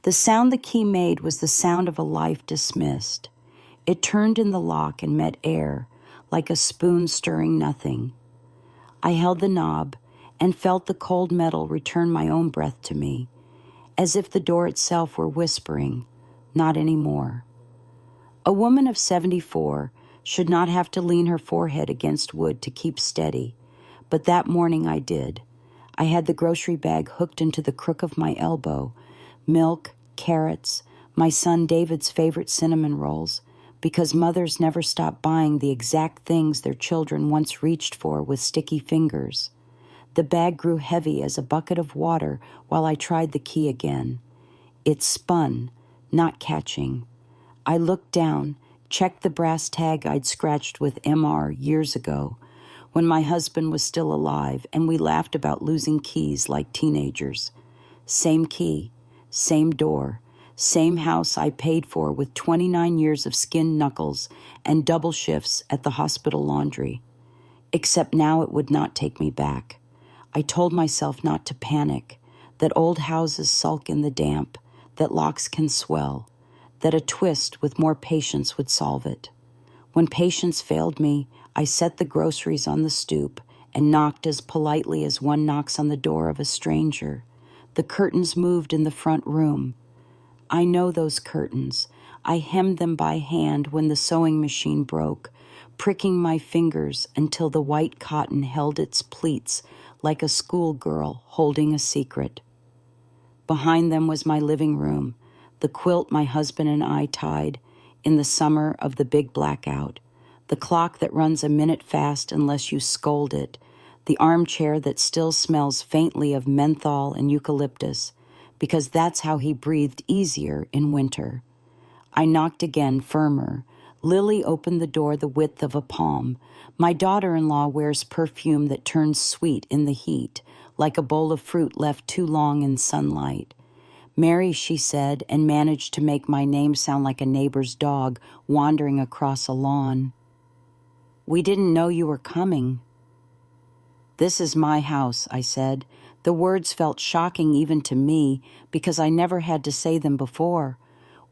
The sound the key made was the sound of a life dismissed. It turned in the lock and met air, like a spoon stirring nothing. I held the knob and felt the cold metal return my own breath to me, as if the door itself were whispering, "Not anymore." A woman of 74 should not have to lean her forehead against wood to keep steady, but that morning I did. I had the grocery bag hooked into the crook of my elbow, milk, carrots, my son David's favorite cinnamon rolls, because mothers never stop buying the exact things their children once reached for with sticky fingers. The bag grew heavy as a bucket of water while I tried the key again. It spun, not catching. I looked down, checked the brass tag I'd scratched with MR years ago, when my husband was still alive and we laughed about losing keys like teenagers. Same key, same door, same house I paid for with 29 years of skinned knuckles and double shifts at the hospital laundry. Except now it would not take me back. I told myself not to panic, that old houses sulk in the damp, that locks can swell, that a twist with more patience would solve it. When patience failed me, I set the groceries on the stoop and knocked as politely as one knocks on the door of a stranger. The curtains moved in the front room. I know those curtains. I hemmed them by hand when the sewing machine broke, pricking my fingers until the white cotton held its pleats like a schoolgirl holding a secret. Behind them was my living room, the quilt my husband and I tied in the summer of the big blackout, the clock that runs a minute fast unless you scold it, the armchair that still smells faintly of menthol and eucalyptus, because that's how he breathed easier in winter. I knocked again, firmer. Lily opened the door the width of a palm. My daughter-in-law wears perfume that turns sweet in the heat, like a bowl of fruit left too long in sunlight. "Mary," she said, and managed to make my name sound like a neighbor's dog wandering across a lawn. "We didn't know you were coming." "This is my house," I said. The words felt shocking even to me because I never had to say them before.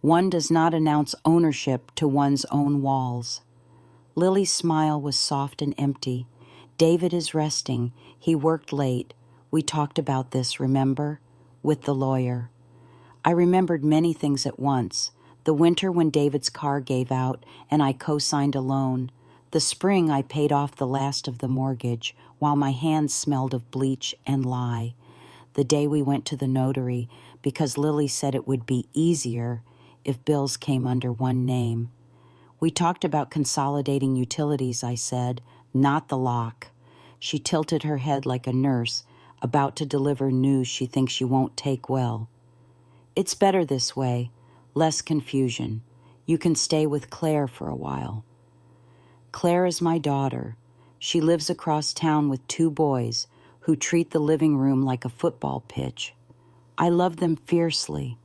One does not announce ownership to one's own walls. Lily's smile was soft and empty. "David is resting. He worked late. We talked about this, remember? With the lawyer." I remembered many things at once. The winter when David's car gave out and I co-signed a loan. The spring I paid off the last of the mortgage while my hands smelled of bleach and lye. The day we went to the notary because Lily said it would be easier if bills came under one name. We talked about consolidating utilities, I said, not the lock. She tilted her head like a nurse about to deliver news she thinks you won't take well. "It's better this way, less confusion. You can stay with Claire for a while." Claire is my daughter. She lives across town with 2 boys who treat the living room like a football pitch. I love them fiercely.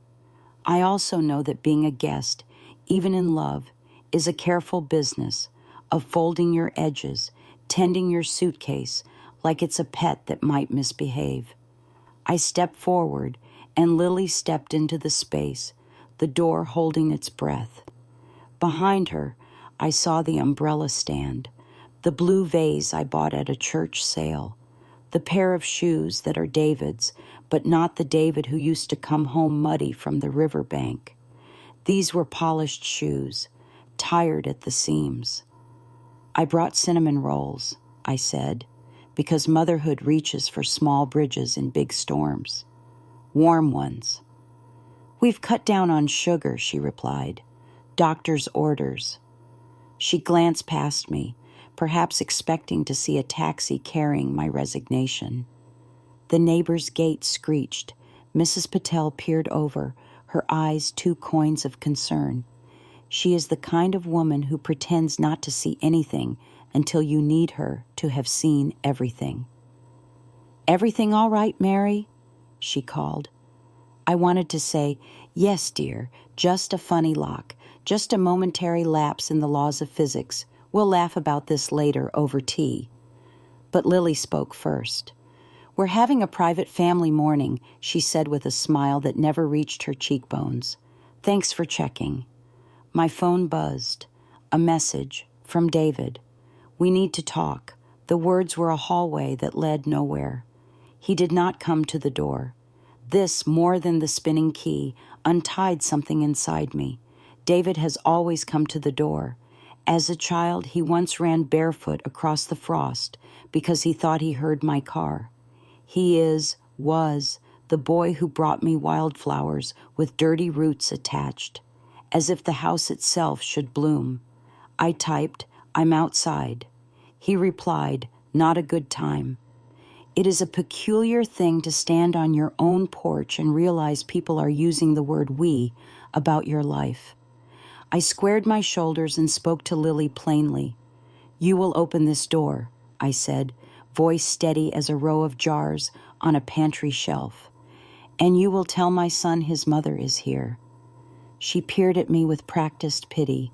I also know that being a guest, even in love, is a careful business of folding your edges, tending your suitcase like it's a pet that might misbehave. I stepped forward, and Lily stepped into the space, the door holding its breath. Behind her, I saw the umbrella stand, the blue vase I bought at a church sale, the pair of shoes that are David's, but not the David who used to come home muddy from the riverbank. These were polished shoes, tired at the seams. "I brought cinnamon rolls," I said, because motherhood reaches for small bridges in big storms. "Warm ones." "We've cut down on sugar," she replied. "Doctor's orders." She glanced past me, perhaps expecting to see a taxi carrying my resignation. The neighbor's gate screeched. Mrs. Patel peered over, her eyes 2 coins of concern. She is the kind of woman who pretends not to see anything until you need her to have seen everything. "Everything all right, Mary?" she called. I wanted to say, "Yes, dear, just a funny lock, just a momentary lapse in the laws of physics. We'll laugh about this later over tea." But Lily spoke first. "We're having a private family morning," she said with a smile that never reached her cheekbones. "Thanks for checking." My phone buzzed. A message from David. "We need to talk." The words were a hallway that led nowhere. He did not come to the door. This, more than the spinning key, untied something inside me. David has always come to the door. As a child, he once ran barefoot across the frost because he thought he heard my car. He was, the boy who brought me wildflowers with dirty roots attached, as if the house itself should bloom. I typed, "I'm outside." He replied, "Not a good time." It is a peculiar thing to stand on your own porch and realize people are using the word "we" about your life. I squared my shoulders and spoke to Lily plainly. "You will open this door," I said, voice steady as a row of jars on a pantry shelf. "And you will tell my son his mother is here." She peered at me with practiced pity.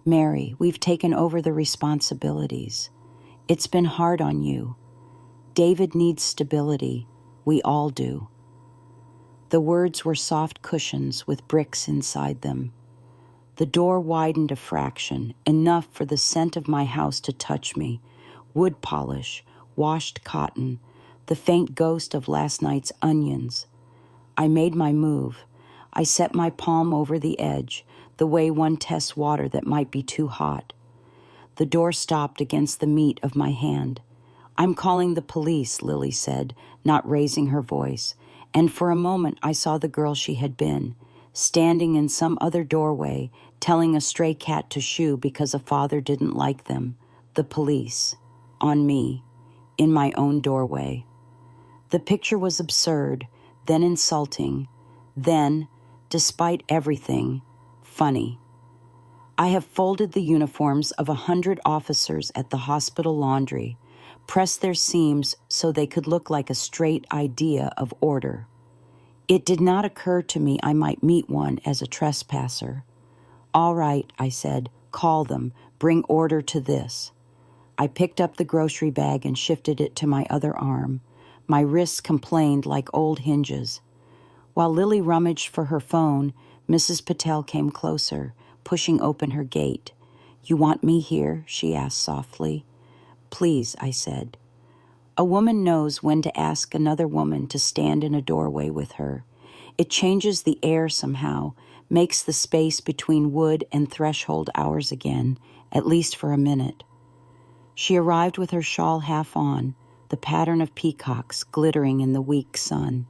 "Mary, we've taken over the responsibilities. It's been hard on you. David needs stability. We all do." The words were soft cushions with bricks inside them. The door widened a fraction, enough for the scent of my house to touch me. Wood polish, washed cotton, the faint ghost of last night's onions. I made my move. I set my palm over the edge, the way one tests water that might be too hot. The door stopped against the meat of my hand. "I'm calling the police," Lily said, not raising her voice, and for a moment I saw the girl she had been, standing in some other doorway, telling a stray cat to shoo because a father didn't like them. The police. On me. In my own doorway. The picture was absurd, then insulting, then, despite everything, funny. I have folded the uniforms of 100 officers at the hospital laundry, pressed their seams so they could look like a straight idea of order. It did not occur to me I might meet one as a trespasser. "All right," I said, "call them. Bring order to this." I picked up the grocery bag and shifted it to my other arm. My wrists complained like old hinges. While Lily rummaged for her phone, Mrs. Patel came closer, pushing open her gate. "You want me here?" she asked softly. "Please," I said. A woman knows when to ask another woman to stand in a doorway with her. It changes the air somehow, makes the space between wood and threshold ours again, at least for a minute. She arrived with her shawl half on, the pattern of peacocks glittering in the weak sun.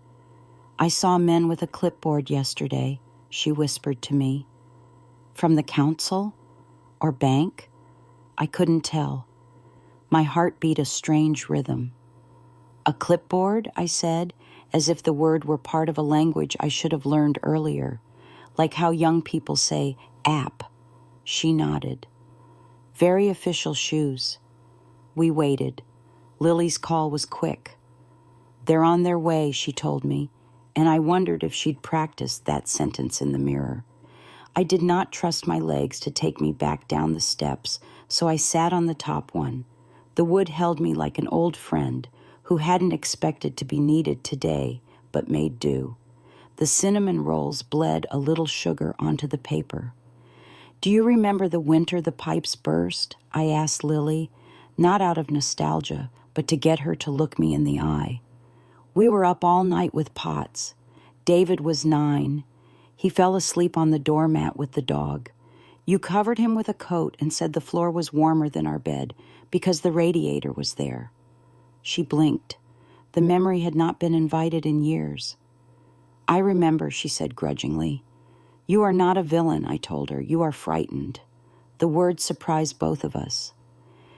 "I saw men with a clipboard yesterday," she whispered to me. "From the council? Or bank?" I couldn't tell. My heart beat a strange rhythm. "A clipboard?" I said, as if the word were part of a language I should have learned earlier, like how young people say app. She nodded. "Very official shoes." We waited. Lily's call was quick. "They're on their way," she told me, and I wondered if she'd practiced that sentence in the mirror. I did not trust my legs to take me back down the steps, so I sat on the top one. The wood held me like an old friend who hadn't expected to be needed today, but made do. The cinnamon rolls bled a little sugar onto the paper. "Do you remember the winter the pipes burst?" I asked Lily, not out of nostalgia, but to get her to look me in the eye. "We were up all night with pots. David was 9. He fell asleep on the doormat with the dog. You covered him with a coat and said the floor was warmer than our bed because the radiator was there." She blinked. The memory had not been invited in years. "I remember," she said grudgingly. "You are not a villain," I told her. "You are frightened." The word surprised both of us.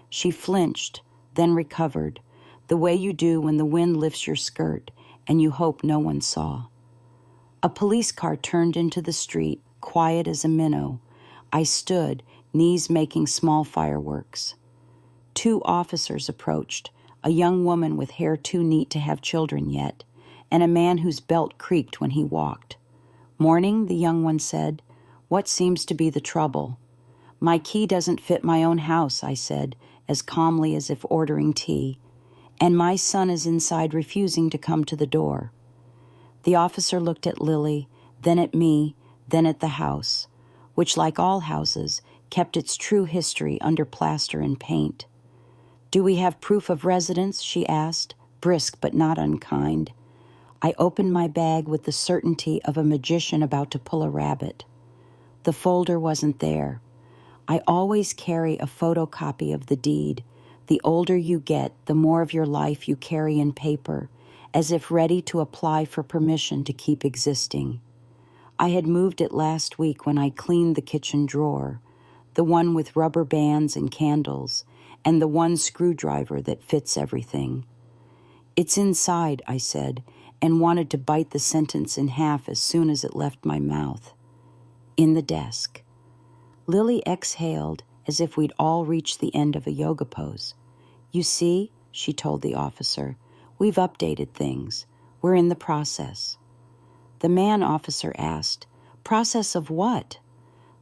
She flinched, then recovered, the way you do when the wind lifts your skirt and you hope no one saw. A police car turned into the street, quiet as a minnow. I stood, knees making small fireworks. 2 officers approached, a young woman with hair too neat to have children yet, and a man whose belt creaked when he walked. "Morning," the young one said. "What seems to be the trouble?" "My key doesn't fit my own house," I said, as calmly as if ordering tea. And my son is inside refusing to come to the door. The officer looked at Lily, then at me, then at the house, which, like all houses, kept its true history under plaster and paint. "Do we have proof of residence?" she asked, brisk but not unkind. I opened my bag with the certainty of a magician about to pull a rabbit. The folder wasn't there. I always carry a photocopy of the deed. The older you get, the more of your life you carry in paper, as if ready to apply for permission to keep existing. I had moved it last week when I cleaned the kitchen drawer, the one with rubber bands and candles, and the one screwdriver that fits everything. "It's inside," I said, and wanted to bite the sentence in half as soon as it left my mouth. "In the desk." Lily exhaled as if we'd all reached the end of a yoga pose. "You see," she told the officer, "we've updated things. We're in the process." The man officer asked, "Process of what?"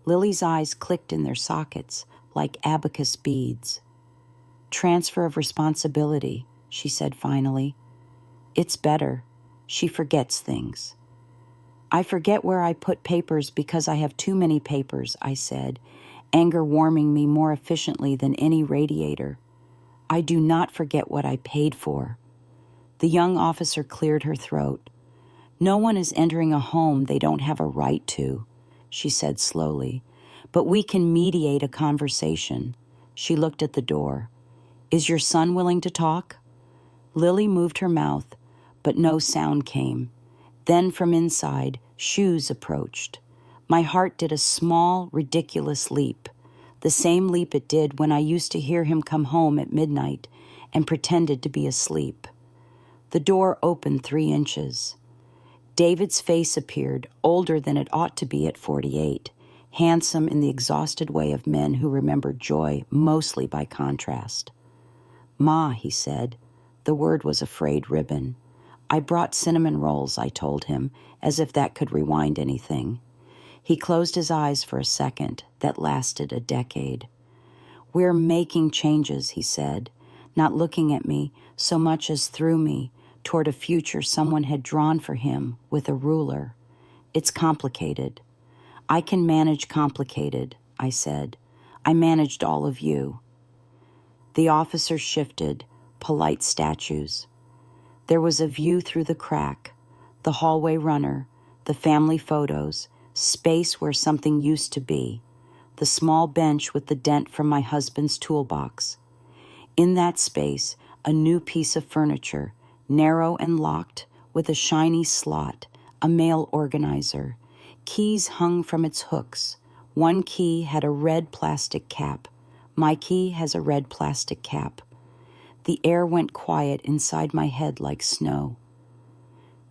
Lily's eyes clicked in their sockets like abacus beads. "Transfer of responsibility," she said finally. "It's better. She forgets things." "I forget where I put papers because I have too many papers," I said, anger warming me more efficiently than any radiator. "I do not forget what I paid for." The young officer cleared her throat. "No one is entering a home they don't have a right to," she said slowly. "But we can mediate a conversation." She looked at the door. "Is your son willing to talk?" Lily moved her mouth, but no sound came. Then from inside, shoes approached. My heart did a small, ridiculous leap, the same leap it did when I used to hear him come home at midnight and pretended to be asleep. The door opened 3 inches. David's face appeared, older than it ought to be at 48, handsome in the exhausted way of men who remember joy mostly by contrast. "Ma," he said. The word was a frayed ribbon. "I brought cinnamon rolls," I told him, as if that could rewind anything. He closed his eyes for a second that lasted a decade. "We're making changes," he said, not looking at me so much as through me, toward a future someone had drawn for him with a ruler. "It's complicated." "I can manage complicated," I said. "I managed all of you." The officer shifted, polite statues. There was a view through the crack, the hallway runner, the family photos, space where something used to be, the small bench with the dent from my husband's toolbox. In that space, a new piece of furniture, narrow and locked, with a shiny slot, a mail organizer. Keys hung from its hooks. One key had a red plastic cap. My key has a red plastic cap. The air went quiet inside my head like snow.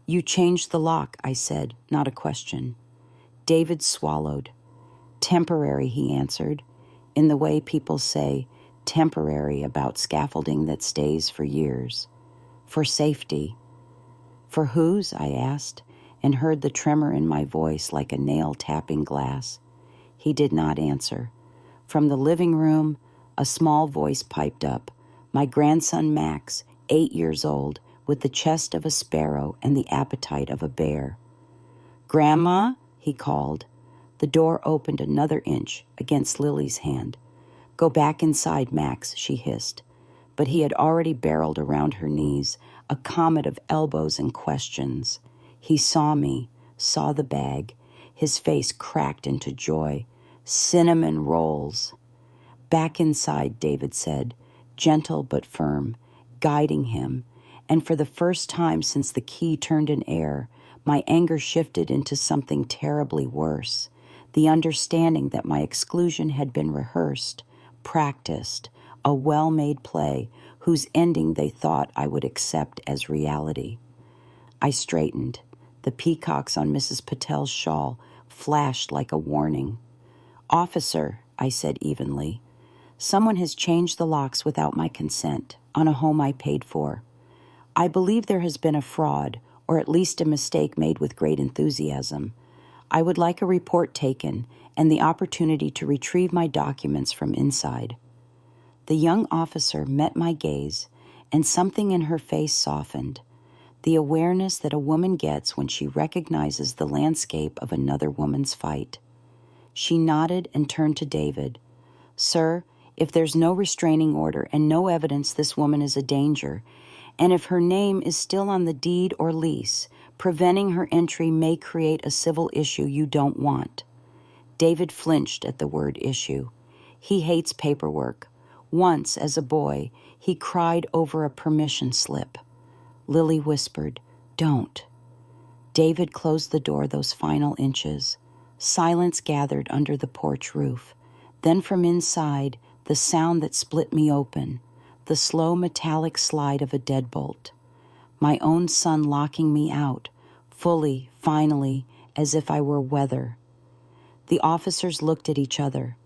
"You changed the lock," I said, not a question. David swallowed. "Temporary," he answered, in the way people say temporary about scaffolding that stays for years. "For safety." "For whose?" I asked, and heard the tremor in my voice like a nail tapping glass. He did not answer. From the living room, a small voice piped up. My grandson Max, 8 years old, with the chest of a sparrow and the appetite of a bear. "Grandma?" he called. The door opened another inch against Lily's hand. "Go back inside, Max," she hissed. But he had already barreled around her knees, a comet of elbows and questions. He saw me, saw the bag. His face cracked into joy. "Cinnamon rolls." "Back inside," David said, gentle but firm, guiding him. And for the first time since the key turned in air, my anger shifted into something terribly worse, the understanding that my exclusion had been rehearsed, practiced, a well-made play whose ending they thought I would accept as reality. I straightened. The peacocks on Mrs. Patel's shawl flashed like a warning. "Officer," I said evenly, "someone has changed the locks without my consent on a home I paid for. I believe there has been a fraud, or at least a mistake made with great enthusiasm. I would like a report taken and the opportunity to retrieve my documents from inside." The young officer met my gaze, and something in her face softened. The awareness that a woman gets when she recognizes the landscape of another woman's fight. She nodded and turned to David. "Sir, if there's no restraining order and no evidence this woman is a danger, and if her name is still on the deed or lease, preventing her entry may create a civil issue you don't want." David flinched at the word issue. He hates paperwork. Once, as a boy, he cried over a permission slip. Lily whispered, "Don't." David closed the door those final inches. Silence gathered under the porch roof. Then from inside, the sound that split me open, the slow metallic slide of a deadbolt. My own son locking me out, fully, finally, as if I were weather. The officers looked at each other.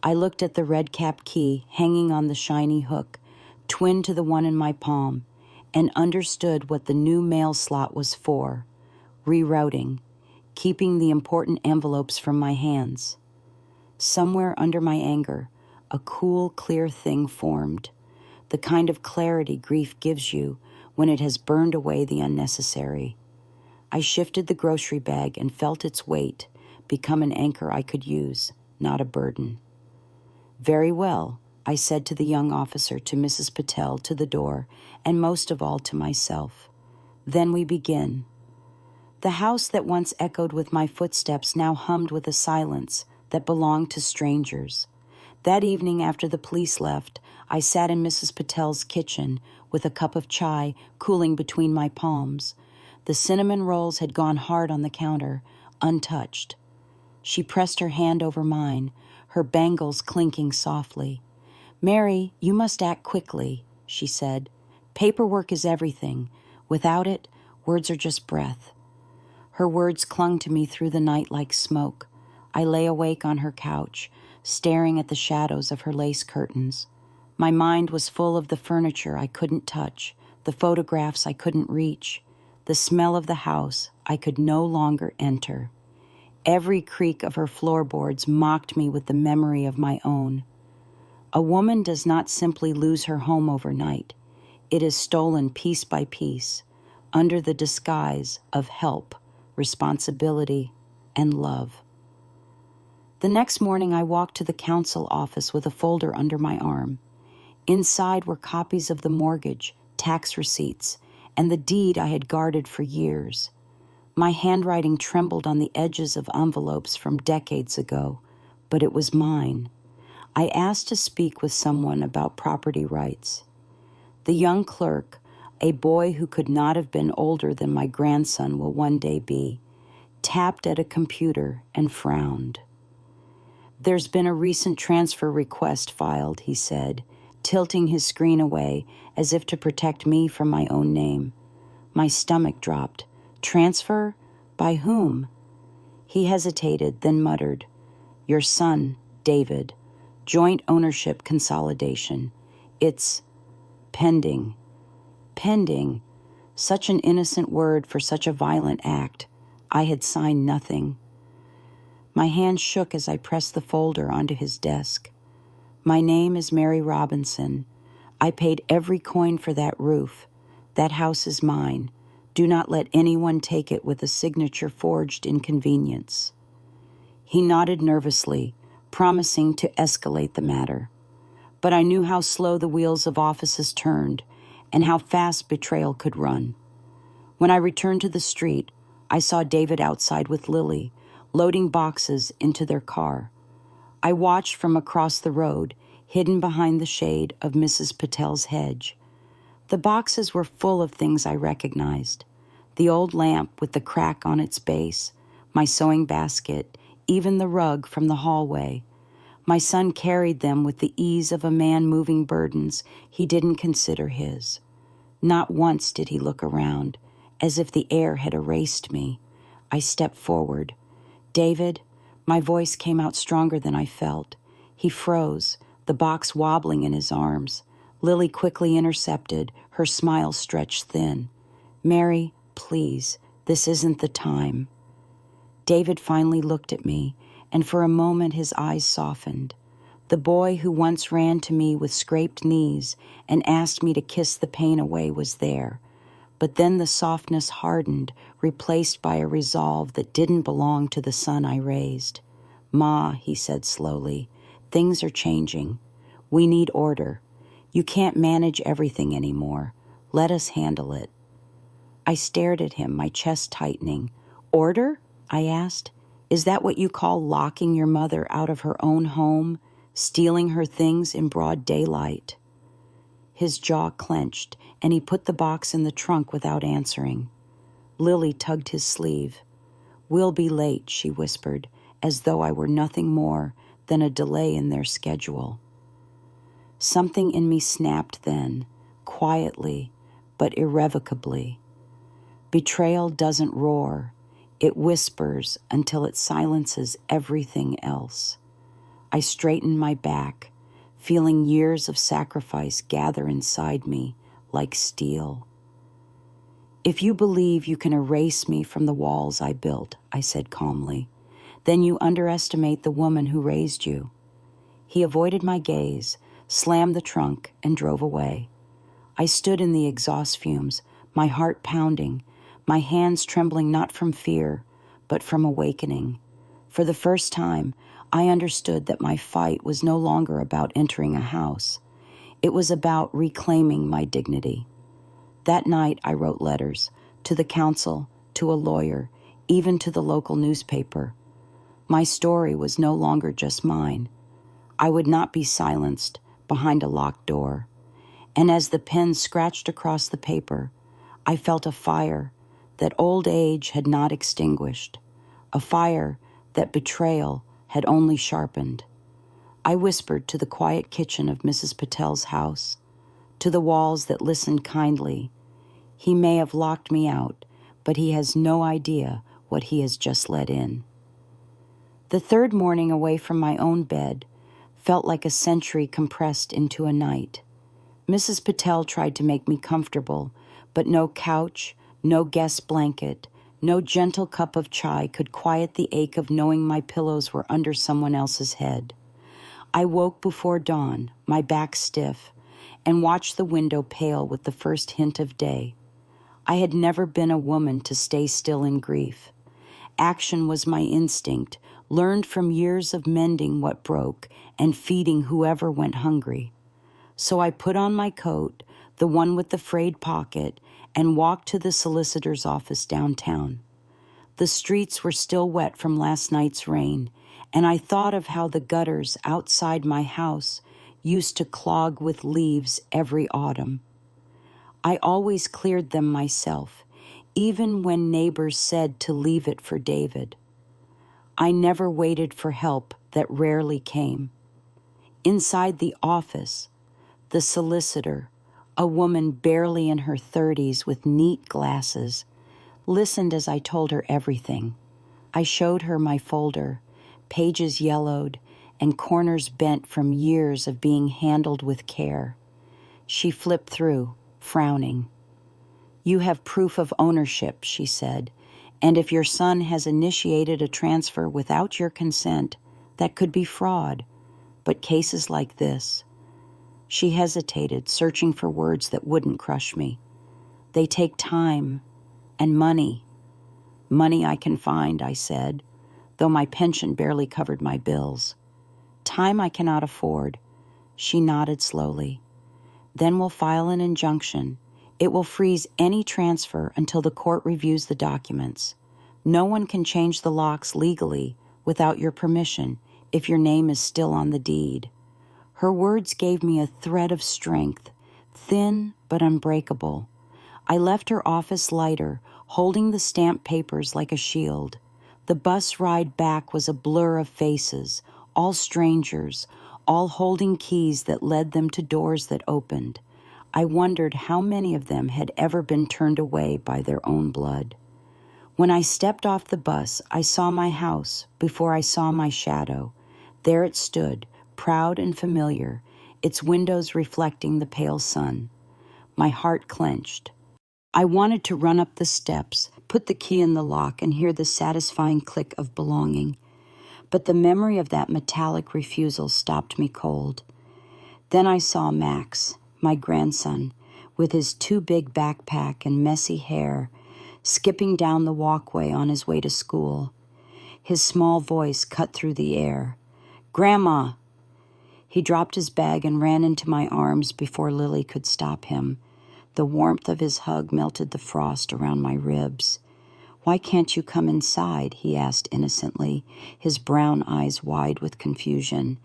I looked at the red-cap key hanging on the shiny hook, twin to the one in my palm, and understood what the new mail slot was for, rerouting, keeping the important envelopes from my hands. Somewhere under my anger, a cool, clear thing formed, the kind of clarity grief gives you when it has burned away the unnecessary. I shifted the grocery bag and felt its weight become an anchor I could use, not a burden. "Very well," I said to the young officer, to Mrs. Patel, to the door, and most of all to myself. "Then we begin." The house that once echoed with my footsteps now hummed with a silence that belonged to strangers. That evening after the police left, I sat in Mrs. Patel's kitchen with a cup of chai cooling between my palms. The cinnamon rolls had gone hard on the counter, untouched. She pressed her hand over mine, her bangles clinking softly. "Mary, you must act quickly," she said. "Paperwork is everything. Without it, words are just breath." Her words clung to me through the night like smoke. I lay awake on her couch, staring at the shadows of her lace curtains. My mind was full of the furniture I couldn't touch, the photographs I couldn't reach, the smell of the house I could no longer enter. Every creak of her floorboards mocked me with the memory of my own. A woman does not simply lose her home overnight. It is stolen piece by piece, under the disguise of help, responsibility, and love. The next morning I walked to the council office with a folder under my arm. Inside were copies of the mortgage, tax receipts, and the deed I had guarded for years. My handwriting trembled on the edges of envelopes from decades ago, but it was mine. I asked to speak with someone about property rights. The young clerk, a boy who could not have been older than my grandson will one day be, tapped at a computer and frowned. "There's been a recent transfer request filed," he said, tilting his screen away as if to protect me from my own name. My stomach dropped. "Transfer? By whom?" He hesitated, then muttered, "Your son, David. Joint ownership consolidation. It's pending." Pending. Such an innocent word for such a violent act. I had signed nothing. My hand shook as I pressed the folder onto his desk. "My name is Mary Robinson. I paid every coin for that roof. That house is mine. Do not let anyone take it with a signature forged in convenience." He nodded nervously, promising to escalate the matter. But I knew how slow the wheels of offices turned and how fast betrayal could run. When I returned to the street, I saw David outside with Lily, loading boxes into their car. I watched from across the road, hidden behind the shade of Mrs. Patel's hedge. The boxes were full of things I recognized. The old lamp with the crack on its base, my sewing basket, even the rug from the hallway. My son carried them with the ease of a man moving burdens he didn't consider his. Not once did he look around, as if the air had erased me. I stepped forward. "David," my voice came out stronger than I felt. He froze, the box wobbling in his arms. Lily quickly intercepted, her smile stretched thin. "Mary, please, this isn't the time." David finally looked at me, and for a moment his eyes softened. The boy who once ran to me with scraped knees and asked me to kiss the pain away was there. But then the softness hardened, replaced by a resolve that didn't belong to the son I raised. "Ma," he said slowly, "things are changing. We need order. You can't manage everything anymore. Let us handle it." I stared at him, my chest tightening. "Order?" I asked. "Is that what you call locking your mother out of her own home, stealing her things in broad daylight?" His jaw clenched, and he put the box in the trunk without answering. Lily tugged his sleeve. "We'll be late," she whispered, as though I were nothing more than a delay in their schedule. Something in me snapped then, quietly but irrevocably. Betrayal doesn't roar. It whispers until it silences everything else. I straightened my back, feeling years of sacrifice gather inside me like steel. "If you believe you can erase me from the walls I built," I said calmly, "then you underestimate the woman who raised you." He avoided my gaze, slammed the trunk, and drove away. I stood in the exhaust fumes, my heart pounding, my hands trembling not from fear, but from awakening. For the first time, I understood that my fight was no longer about entering a house. It was about reclaiming my dignity. That night, I wrote letters to the council, to a lawyer, even to the local newspaper. My story was no longer just mine. I would not be silenced behind a locked door. And as the pen scratched across the paper, I felt a fire that old age had not extinguished, a fire that betrayal had only sharpened. I whispered to the quiet kitchen of Mrs. Patel's house, to the walls that listened kindly. He may have locked me out, but he has no idea what he has just let in. The third morning away from my own bed felt like a century compressed into a night. Mrs. Patel tried to make me comfortable, but no couch, no guest blanket, no gentle cup of chai could quiet the ache of knowing my pillows were under someone else's head. I woke before dawn, my back stiff, and watched the window pale with the first hint of day. I had never been a woman to stay still in grief. Action was my instinct, learned from years of mending what broke and feeding whoever went hungry. So I put on my coat, the one with the frayed pocket, and walked to the solicitor's office downtown. The streets were still wet from last night's rain, and I thought of how the gutters outside my house used to clog with leaves every autumn. I always cleared them myself, even when neighbors said to leave it for David. I never waited for help that rarely came. Inside the office, the solicitor, a woman barely in her 30s with neat glasses, listened as I told her everything. I showed her my folder, pages yellowed and corners bent from years of being handled with care. She flipped through, frowning. "You have proof of ownership," she said, "and if your son has initiated a transfer without your consent, that could be fraud. But cases like this..." She hesitated, searching for words that wouldn't crush me. "They take time and money." "Money I can find," I said, though my pension barely covered my bills. "Time I cannot afford." She nodded slowly. "Then we'll file an injunction. It will freeze any transfer until the court reviews the documents. No one can change the locks legally without your permission if your name is still on the deed." Her words gave me a thread of strength, thin but unbreakable. I left her office lighter, holding the stamped papers like a shield. The bus ride back was a blur of faces, all strangers, all holding keys that led them to doors that opened. I wondered how many of them had ever been turned away by their own blood. When I stepped off the bus, I saw my house before I saw my shadow. There it stood, proud and familiar, its windows reflecting the pale sun. My heart clenched. I wanted to run up the steps, put the key in the lock, and hear the satisfying click of belonging. but the memory of that metallic refusal stopped me cold. Then I saw Max, my grandson, with his too big backpack and messy hair, skipping down the walkway on his way to school. His small voice cut through the air. "Grandma!" He dropped his bag and ran into my arms before Lily could stop him. The warmth of his hug melted the frost around my ribs. "Why can't you come inside?" he asked innocently, his brown eyes wide with confusion.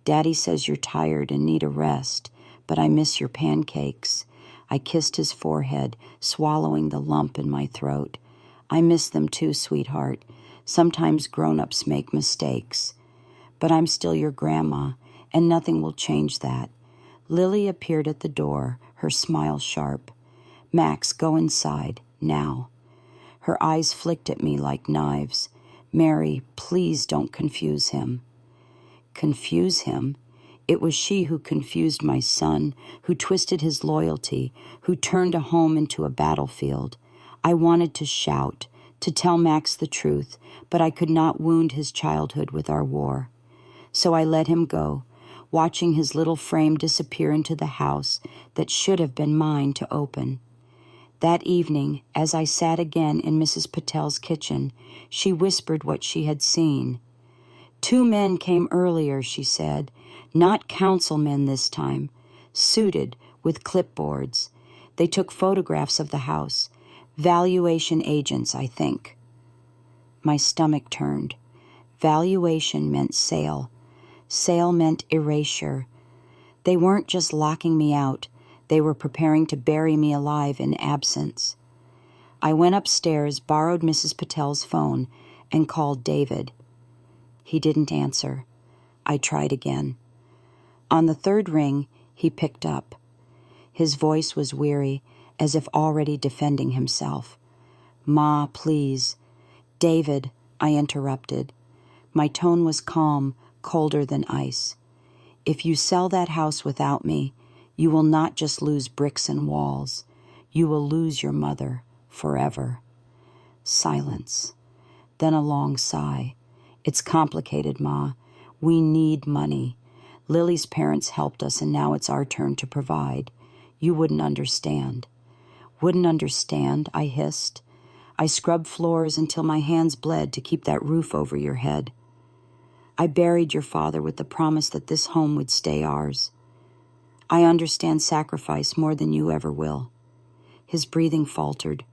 "Daddy says you're tired and need a rest, but I miss your pancakes." I kissed his forehead, swallowing the lump in my throat. "I miss them too, sweetheart. Sometimes grown-ups make mistakes. But I'm still your grandma, and nothing will change that." Lily appeared at the door, her smile sharp. "Max, go inside, now." Her eyes flicked at me like knives. "Mary, please don't confuse him." Confuse him? It was she who confused my son, who twisted his loyalty, who turned a home into a battlefield. I wanted to shout, to tell Max the truth, but I could not wound his childhood with our war. So I let him go, watching his little frame disappear into the house that should have been mine to open. That evening, as I sat again in Mrs. Patel's kitchen, she whispered what she had seen. "2 men came earlier," she said, "not councilmen this time, suited with clipboards. They took photographs of the house. Valuation agents, I think." My stomach turned. Valuation meant sale. Sale meant erasure. They weren't just locking me out. They were preparing to bury me alive in absence. I went upstairs, borrowed Mrs. Patel's phone, and called David. He didn't answer. I tried again. On the 3rd ring, he picked up. His voice was weary, as if already defending himself. "Ma, please." "David," I interrupted. My tone was calm, colder than ice. "If you sell that house without me, you will not just lose bricks and walls. You will lose your mother forever." Silence. Then a long sigh. "It's complicated, Ma. We need money. Lily's parents helped us, and now it's our turn to provide. You wouldn't understand." "Wouldn't understand," I hissed. "I scrubbed floors until my hands bled to keep that roof over your head. I buried your father with the promise that this home would stay ours. I understand sacrifice more than you ever will." His breathing faltered.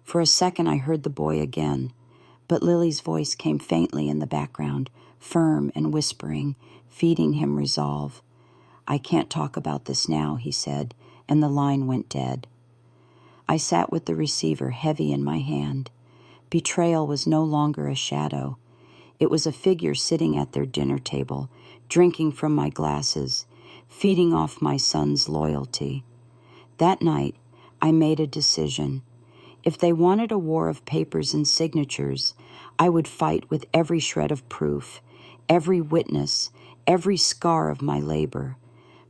For a second I heard the boy again, but Lily's voice came faintly in the background, firm and whispering, feeding him resolve. "I can't talk about this now," he said, and the line went dead. I sat with the receiver heavy in my hand. Betrayal was no longer a shadow. It was a figure sitting at their dinner table, drinking from my glasses, feeding off my son's loyalty. That night, I made a decision. If they wanted a war of papers and signatures, I would fight with every shred of proof, every witness, every scar of my labor.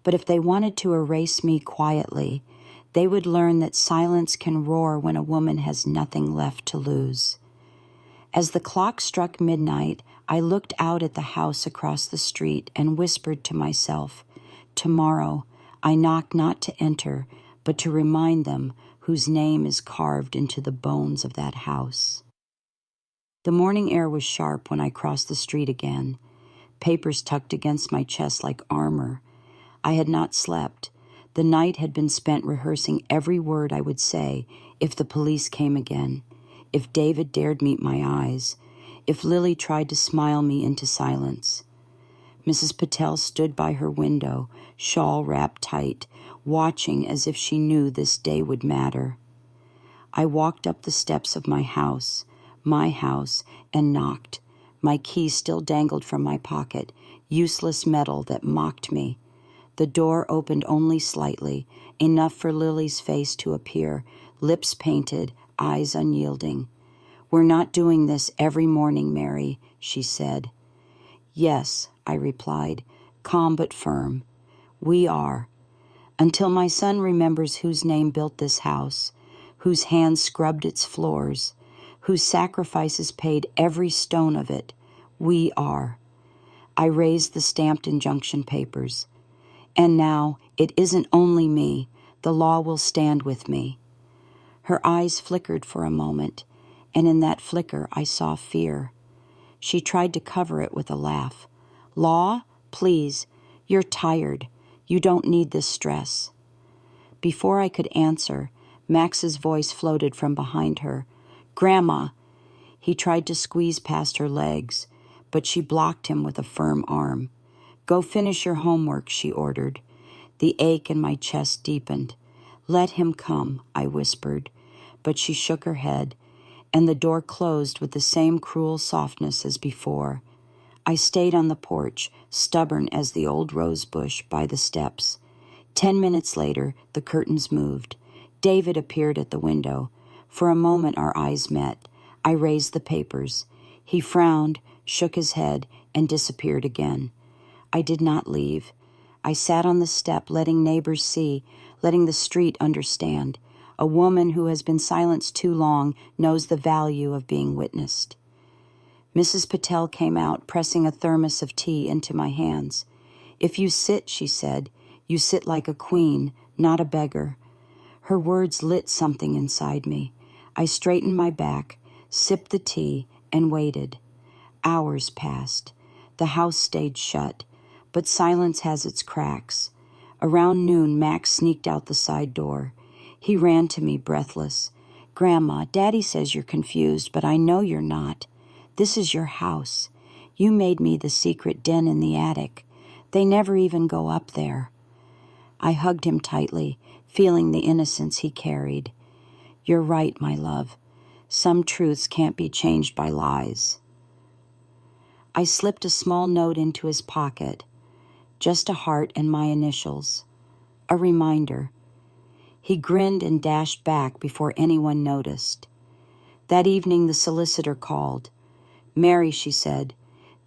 But if they wanted to erase me quietly, they would learn that silence can roar when a woman has nothing left to lose. As the clock struck midnight, I looked out at the house across the street and whispered to myself, "Tomorrow, I knock not to enter, but to remind them whose name is carved into the bones of that house." The morning air was sharp when I crossed the street again, papers tucked against my chest like armor. I had not slept. The night had been spent rehearsing every word I would say if the police came again, if David dared meet my eyes, if Lily tried to smile me into silence. Mrs. Patel stood by her window, shawl wrapped tight, watching as if she knew this day would matter. I walked up the steps of my house, and knocked. My key still dangled from my pocket, useless metal that mocked me. The door opened only slightly, enough for Lily's face to appear, lips painted, eyes unyielding. "We're not doing this every morning, Mary," she said. "Yes," I replied, calm but firm. "We are. Until my son remembers whose name built this house, whose hands scrubbed its floors, whose sacrifices paid every stone of it, we are." I raised the stamped injunction papers. And now it isn't only me. The law will stand with me. Her eyes flickered for a moment, and in that flicker I saw fear. She tried to cover it with a laugh. Law, please, you're tired. You don't need this stress. Before I could answer, Max's voice floated from behind her. Grandma! He tried to squeeze past her legs, but she blocked him with a firm arm. Go finish your homework, she ordered. The ache in my chest deepened. Let him come, I whispered, but she shook her head, and the door closed with the same cruel softness as before. I stayed on the porch, stubborn as the old rose bush by the steps. 10 minutes later, the curtains moved. David appeared at the window. For a moment our eyes met. I raised the papers. He frowned, shook his head, and disappeared again. I did not leave. I sat on the step, letting neighbors see, letting the street understand. A woman who has been silenced too long knows the value of being witnessed. Mrs. Patel came out, pressing a thermos of tea into my hands. If you sit, she said, you sit like a queen, not a beggar. Her words lit something inside me. I straightened my back, sipped the tea, and waited. Hours passed. The house stayed shut, but silence has its cracks. Around noon, Max sneaked out the side door. He ran to me, breathless. Grandma, Daddy says you're confused, but I know you're not. This is your house. You made me the secret den in the attic. They never even go up there. I hugged him tightly, feeling the innocence he carried. You're right, my love. Some truths can't be changed by lies. I slipped a small note into his pocket, just a heart and my initials. A reminder. He grinned and dashed back before anyone noticed. That evening the solicitor called. Mary, she said,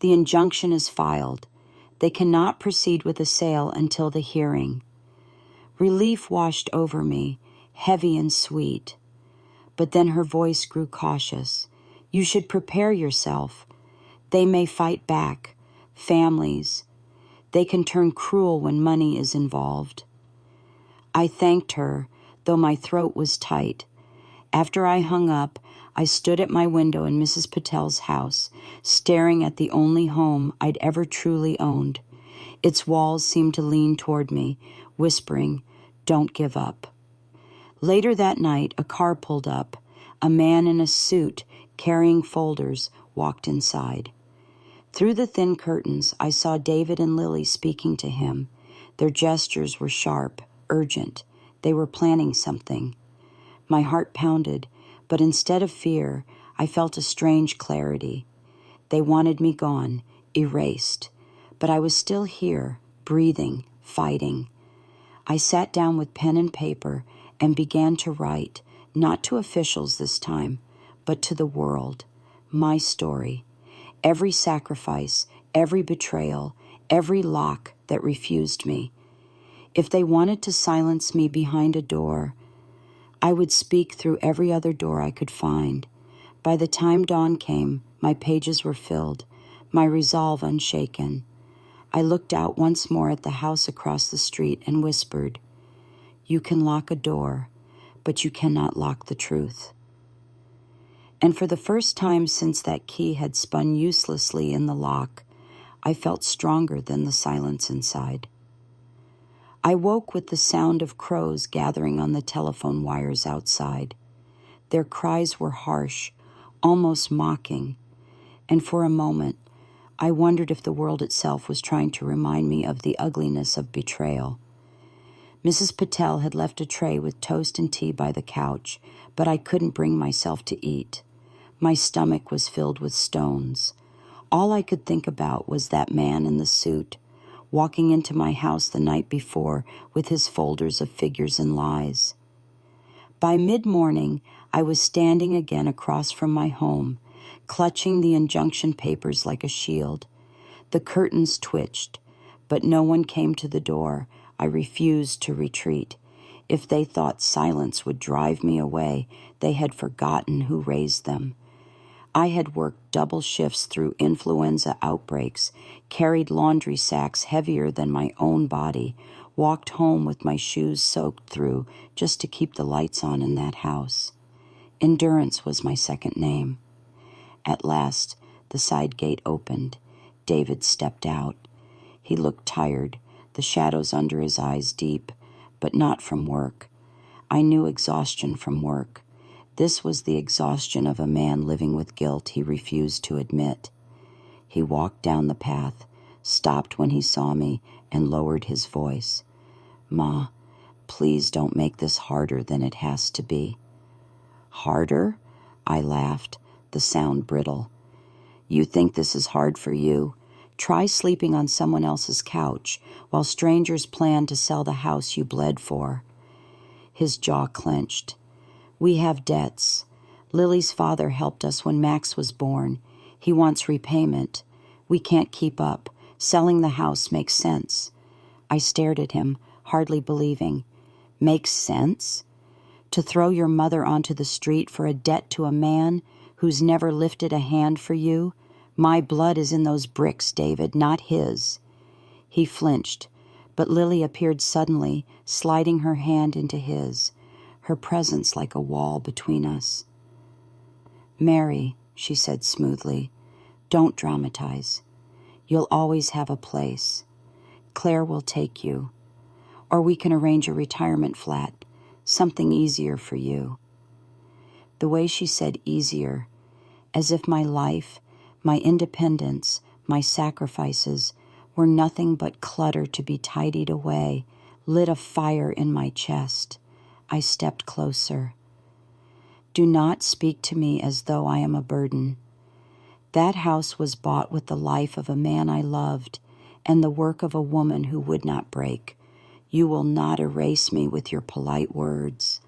the injunction is filed. They cannot proceed with the sale until the hearing. Relief washed over me, heavy and sweet. But then her voice grew cautious. You should prepare yourself. They may fight back. Families. They can turn cruel when money is involved. I thanked her, though my throat was tight. After I hung up, I stood at my window in Mrs. Patel's house, staring at the only home I'd ever truly owned. Its walls seemed to lean toward me, whispering, "Don't give up." Later that night, a car pulled up. A man in a suit, carrying folders, walked inside. Through the thin curtains, I saw David and Lily speaking to him. Their gestures were sharp, urgent. They were planning something. My heart pounded, but instead of fear, I felt a strange clarity. They wanted me gone, erased. But I was still here, breathing, fighting. I sat down with pen and paper and began to write, not to officials this time, but to the world. My story. Every sacrifice, every betrayal, every lock that refused me. If they wanted to silence me behind a door, I would speak through every other door I could find. By the time dawn came, my pages were filled, my resolve unshaken. I looked out once more at the house across the street and whispered, "You can lock a door, but you cannot lock the truth." And for the first time since that key had spun uselessly in the lock, I felt stronger than the silence inside. I woke with the sound of crows gathering on the telephone wires outside. Their cries were harsh, almost mocking, and for a moment, I wondered if the world itself was trying to remind me of the ugliness of betrayal. Mrs. Patel had left a tray with toast and tea by the couch, but I couldn't bring myself to eat. My stomach was filled with stones. All I could think about was that man in the suit, walking into my house the night before with his folders of figures and lies. By mid-morning, I was standing again across from my home, clutching the injunction papers like a shield. The curtains twitched, but no one came to the door. I refused to retreat. If they thought silence would drive me away, they had forgotten who raised them. I had worked double shifts through influenza outbreaks, carried laundry sacks heavier than my own body, walked home with my shoes soaked through just to keep the lights on in that house. Endurance was my second name. At last, the side gate opened. David stepped out. He looked tired, the shadows under his eyes deep, but not from work. I knew exhaustion from work. This was the exhaustion of a man living with guilt he refused to admit. He walked down the path, stopped when he saw me, and lowered his voice. "Ma, please don't make this harder than it has to be." "Harder?" I laughed, the sound brittle. "You think this is hard for you? Try sleeping on someone else's couch while strangers plan to sell the house you bled for." His jaw clenched. "We have debts. Lily's father helped us when Max was born. He wants repayment. We can't keep up. Selling the house makes sense." I stared at him, hardly believing. Makes sense? To throw your mother onto the street for a debt to a man who's never lifted a hand for you? My blood is in those bricks, David, not his. He flinched, but Lily appeared suddenly, sliding her hand into his, her presence like a wall between us. "Mary," she said smoothly, "don't dramatize. You'll always have a place. Claire will take you. Or we can arrange a retirement flat, something easier for you." The way she said easier, as if my life, my independence, my sacrifices were nothing but clutter to be tidied away, lit a fire in my chest. I stepped closer. "Do not speak to me as though I am a burden. That house was bought with the life of a man I loved and the work of a woman who would not break. You will not erase me with your polite words."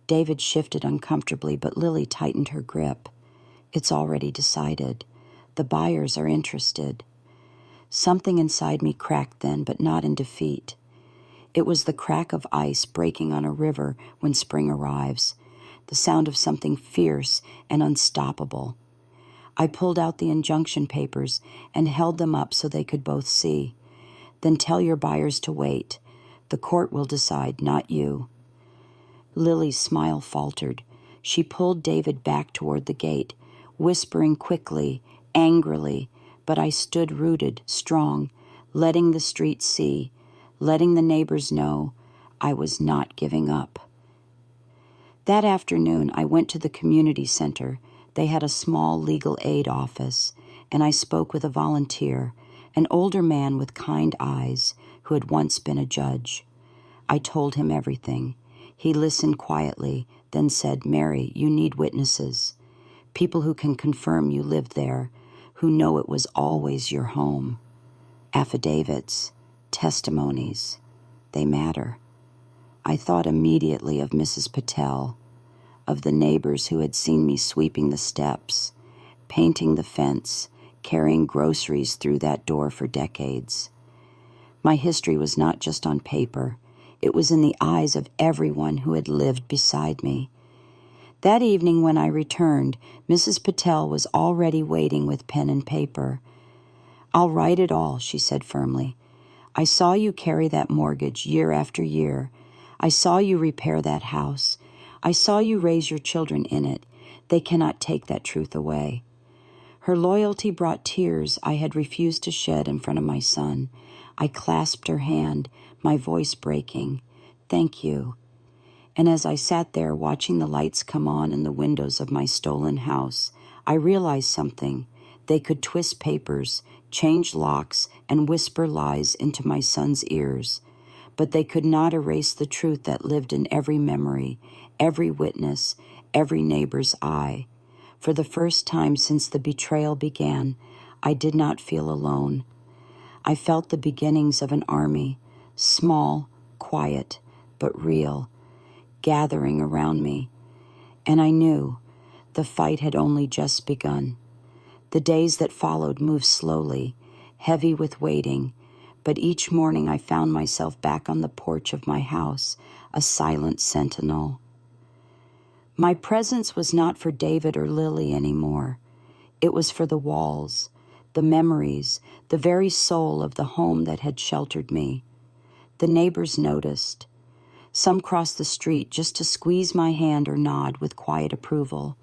David shifted uncomfortably, but Lily tightened her grip. "It's already decided. The buyers are interested." Something inside me cracked then, but not in defeat. It was the crack of ice breaking on a river when spring arrives, the sound of something fierce and unstoppable. I pulled out the injunction papers and held them up so they could both see. "Then tell your buyers to wait. The court will decide, not you." Lily's smile faltered. She pulled David back toward the gate, whispering quickly, angrily, but I stood rooted, strong, letting the street see, letting the neighbors know I was not giving up. That afternoon, I went to the community center. They had a small legal aid office, and I spoke with a volunteer, an older man with kind eyes who had once been a judge. I told him everything. He listened quietly, then said, "Mary, you need witnesses, people who can confirm you lived there, who know it was always your home. Affidavits, testimonies, they matter." I thought immediately of Mrs. Patel, of the neighbors who had seen me sweeping the steps, painting the fence, carrying groceries through that door for decades. My history was not just on paper. It was in the eyes of everyone who had lived beside me. That evening when I returned, Mrs. Patel was already waiting with pen and paper. "I'll write it all," she said firmly. "I saw you carry that mortgage year after year. I saw you repair that house. I saw you raise your children in it. They cannot take that truth away." Her loyalty brought tears I had refused to shed in front of my son. I clasped her hand, my voice breaking. "Thank you." And as I sat there watching the lights come on in the windows of my stolen house, I realized something. They could twist papers, change locks, and whisper lies into my son's ears. But they could not erase the truth that lived in every memory, every witness, every neighbor's eye. For the first time since the betrayal began, I did not feel alone. I felt the beginnings of an army, small, quiet, but real, gathering around me. And I knew the fight had only just begun. The days that followed moved slowly, heavy with waiting, but each morning I found myself back on the porch of my house, a silent sentinel. My presence was not for David or Lily anymore. It was for the walls, the memories, the very soul of the home that had sheltered me. The neighbors noticed. Some crossed the street just to squeeze my hand or nod with quiet approval.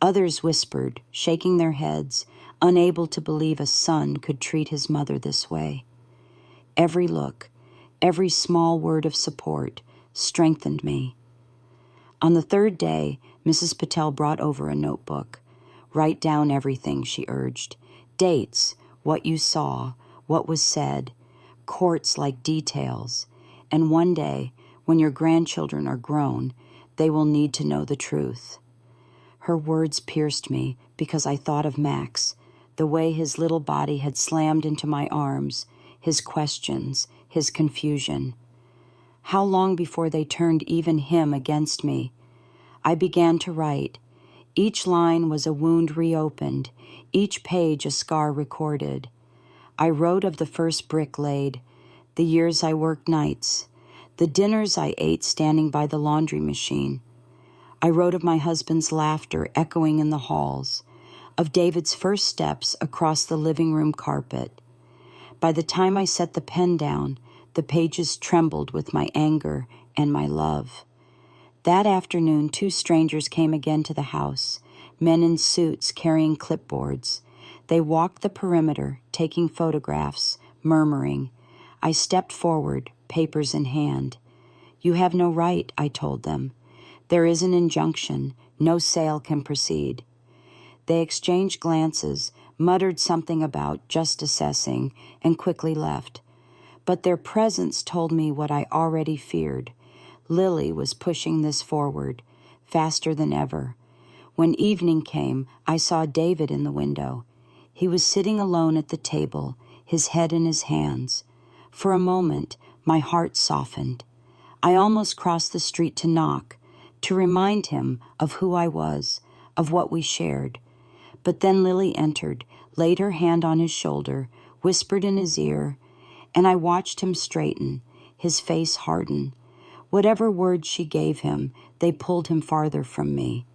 Others whispered, shaking their heads, unable to believe a son could treat his mother this way. Every look, every small word of support strengthened me. On the third day, Mrs. Patel brought over a notebook. Write down everything, she urged. Dates, what you saw, what was said, courts like details. And one day, when your grandchildren are grown, they will need to know the truth. Her words pierced me because I thought of Max, the way his little body had slammed into my arms, his questions, his confusion. How long before they turned even him against me? I began to write. Each line was a wound reopened, each page a scar recorded. I wrote of the first brick laid, the years I worked nights, the dinners I ate standing by the laundry machine. I wrote of my husband's laughter echoing in the halls, of David's first steps across the living room carpet. By the time I set the pen down, the pages trembled with my anger and my love. That afternoon, 2 strangers came again to the house, men in suits carrying clipboards. They walked the perimeter, taking photographs, murmuring. I stepped forward, papers in hand. You have no right, I told them. There is an injunction. No sale can proceed. They exchanged glances, muttered something about just assessing, and quickly left. But their presence told me what I already feared. Lily was pushing this forward, faster than ever. When evening came, I saw David in the window. He was sitting alone at the table, his head in his hands. For a moment, my heart softened. I almost crossed the street to knock, to remind him of who I was, of what we shared. But then Lily entered, laid her hand on his shoulder, whispered in his ear, and I watched him straighten, his face harden. Whatever words she gave him, they pulled him farther from me.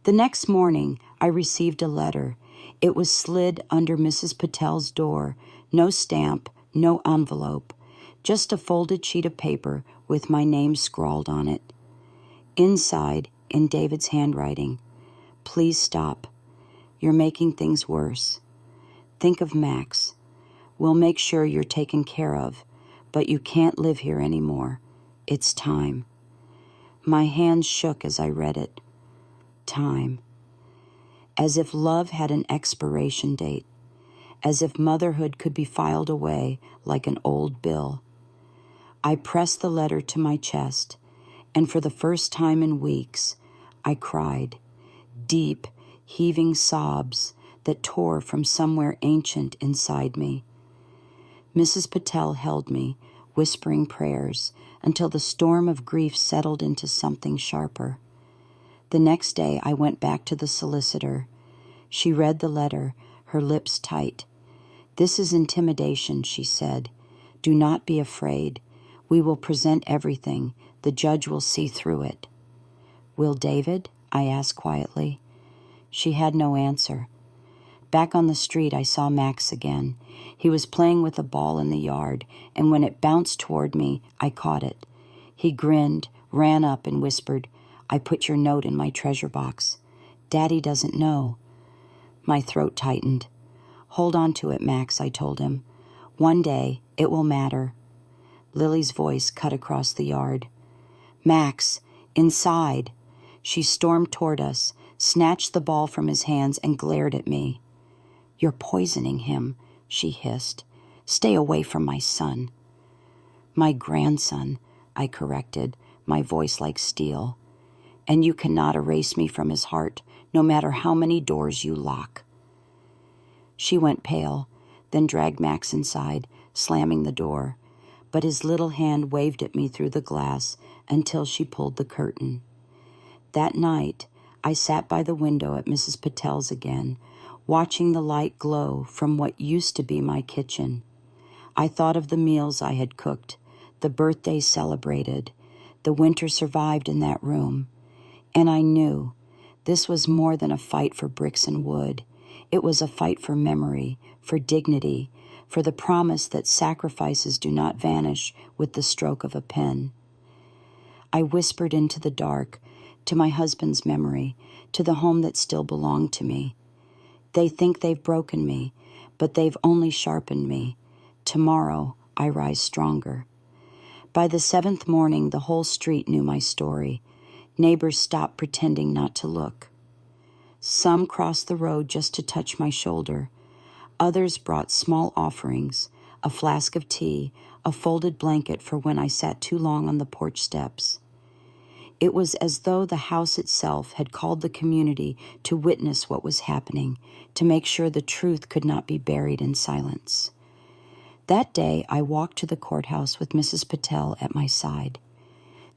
The next morning, I received a letter. It was slid under Mrs. Patel's door, no stamp, no envelope, just a folded sheet of paper with my name scrawled on it. Inside, in David's handwriting, please stop. You're making things worse. Think of Max. We'll make sure you're taken care of, but you can't live here anymore. It's time. My hands shook as I read it. Time. As if love had an expiration date. As if motherhood could be filed away like an old bill. I pressed the letter to my chest, and for the first time in weeks, I cried. Deep, heaving sobs that tore from somewhere ancient inside me. Mrs. Patel held me, whispering prayers, until the storm of grief settled into something sharper. The next day I went back to the solicitor. She read the letter, her lips tight. This is intimidation, she said. Do not be afraid. We will present everything. The judge will see through it. Will David? I asked quietly. She had no answer. Back on the street, I saw Max again. He was playing with a ball in the yard, and when it bounced toward me, I caught it. He grinned, ran up, and whispered, I put your note in my treasure box. Daddy doesn't know. My throat tightened. Hold on to it, Max, I told him. One day, it will matter. Lily's voice cut across the yard. Max, inside. She stormed toward us, snatched the ball from his hands, and glared at me. You're poisoning him, she hissed. Stay away from my son. My grandson, I corrected, my voice like steel. And you cannot erase me from his heart, no matter how many doors you lock. She went pale, then dragged Max inside, slamming the door. But his little hand waved at me through the glass until she pulled the curtain. That night, I sat by the window at Mrs. Patel's again, watching the light glow from what used to be my kitchen. I thought of the meals I had cooked, the birthdays celebrated, the winter survived in that room, And I knew this was more than a fight for bricks and wood. It was a fight for memory, for dignity, for the promise that sacrifices do not vanish with the stroke of a pen. I whispered into the dark, to my husband's memory, to the home that still belonged to me. They think they've broken me, but they've only sharpened me. Tomorrow I rise stronger. By the 7th morning, the whole street knew my story. Neighbors stopped pretending not to look. Some crossed the road just to touch my shoulder. Others brought small offerings, a flask of tea, a folded blanket for when I sat too long on the porch steps. It was as though the house itself had called the community to witness what was happening, to make sure the truth could not be buried in silence. That day, I walked to the courthouse with Mrs. Patel at my side.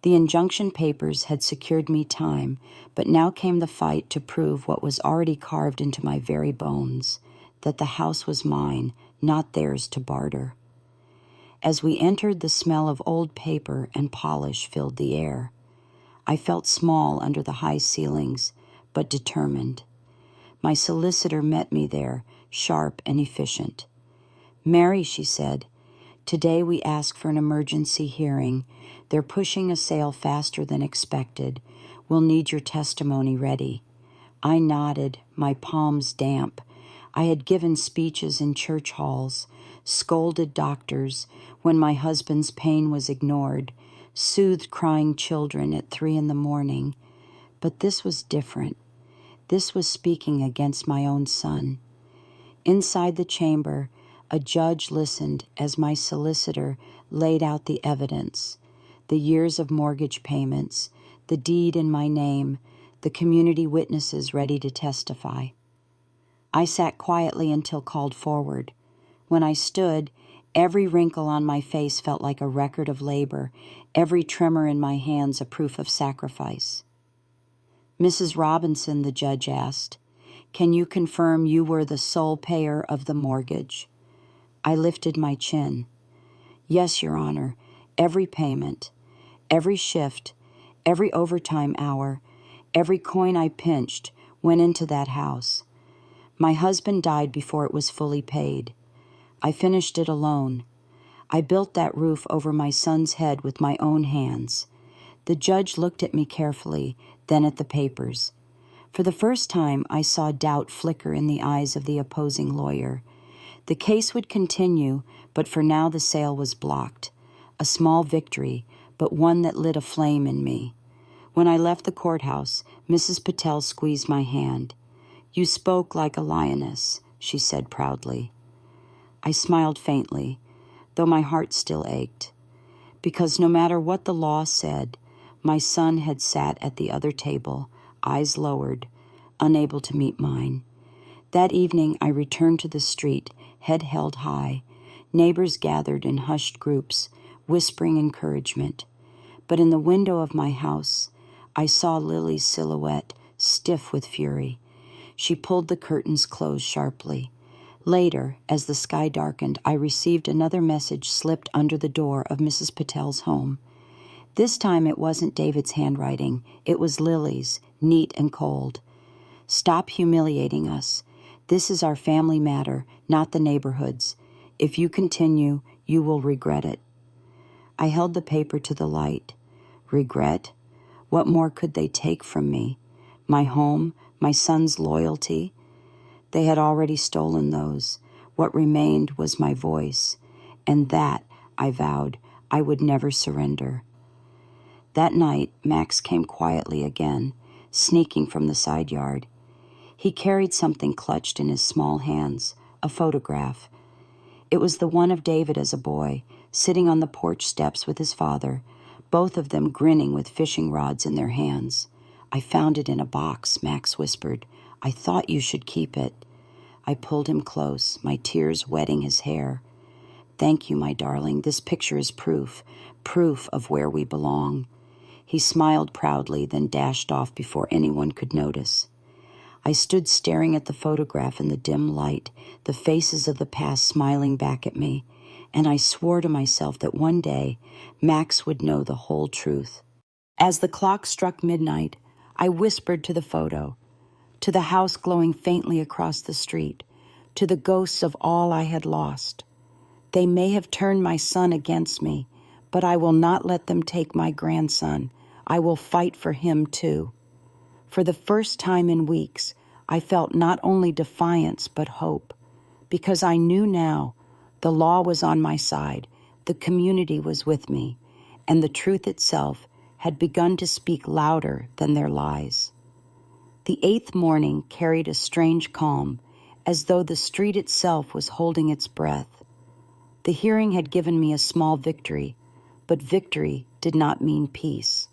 The injunction papers had secured me time, but now came the fight to prove what was already carved into my very bones, that the house was mine, not theirs to barter. As we entered, the smell of old paper and polish filled the air. I felt small under the high ceilings, but determined. My solicitor met me there, sharp and efficient. "Mary," she said, "today we ask for an emergency hearing. They're pushing a sale faster than expected. We'll need your testimony ready." I nodded, my palms damp. I had given speeches in church halls, scolded doctors when my husband's pain was ignored, soothed crying children at 3 a.m. But this was different. This was speaking against my own son. Inside the chamber, a judge listened as my solicitor laid out the evidence, the years of mortgage payments, the deed in my name, the community witnesses ready to testify. I sat quietly until called forward. When I stood, every wrinkle on my face felt like a record of labor, every tremor in my hands a proof of sacrifice. "Mrs. Robinson," the judge asked, "can you confirm you were the sole payer of the mortgage?" I lifted my chin. "Yes, Your Honor, every payment, every shift, every overtime hour, every coin I pinched went into that house. My husband died before it was fully paid. I finished it alone. I built that roof over my son's head with my own hands." The judge looked at me carefully, then at the papers. For the first time, I saw doubt flicker in the eyes of the opposing lawyer. The case would continue, but for now the sale was blocked. A small victory, but one that lit a flame in me. When I left the courthouse, Mrs. Patel squeezed my hand. "You spoke like a lioness," she said proudly. I smiled faintly, though my heart still ached, because no matter what the law said, my son had sat at the other table, eyes lowered, unable to meet mine. That evening I returned to the street, head held high. Neighbors gathered in hushed groups, whispering encouragement. But in the window of my house, I saw Lily's silhouette, stiff with fury. She pulled the curtains closed sharply. Later, as the sky darkened, I received another message slipped under the door of Mrs. Patel's home. This time it wasn't David's handwriting. It was Lily's, neat and cold. "Stop humiliating us. This is our family matter, not the neighborhood's. If you continue, you will regret it." I held the paper to the light. Regret? What more could they take from me? My home, my son's loyalty? They had already stolen those. What remained was my voice, and that, I vowed, I would never surrender. That night, Max came quietly again, sneaking from the side yard. He carried something clutched in his small hands, a photograph. It was the one of David as a boy, sitting on the porch steps with his father, both of them grinning with fishing rods in their hands. "I found it in a box," Max whispered. "I thought you should keep it." I pulled him close, my tears wetting his hair. "Thank you, my darling. This picture is proof of where we belong." He smiled proudly, then dashed off before anyone could notice. I stood staring at the photograph in the dim light, the faces of the past smiling back at me, and I swore to myself that one day Max would know the whole truth. As the clock struck midnight, I whispered to the photo, to the house glowing faintly across the street, to the ghosts of all I had lost. They may have turned my son against me, but I will not let them take my grandson. I will fight for him too. For the first time in weeks, I felt not only defiance but hope, because I knew now the law was on my side, the community was with me, and the truth itself had begun to speak louder than their lies. The 8th morning carried a strange calm, as though the street itself was holding its breath. The hearing had given me a small victory, but victory did not mean peace.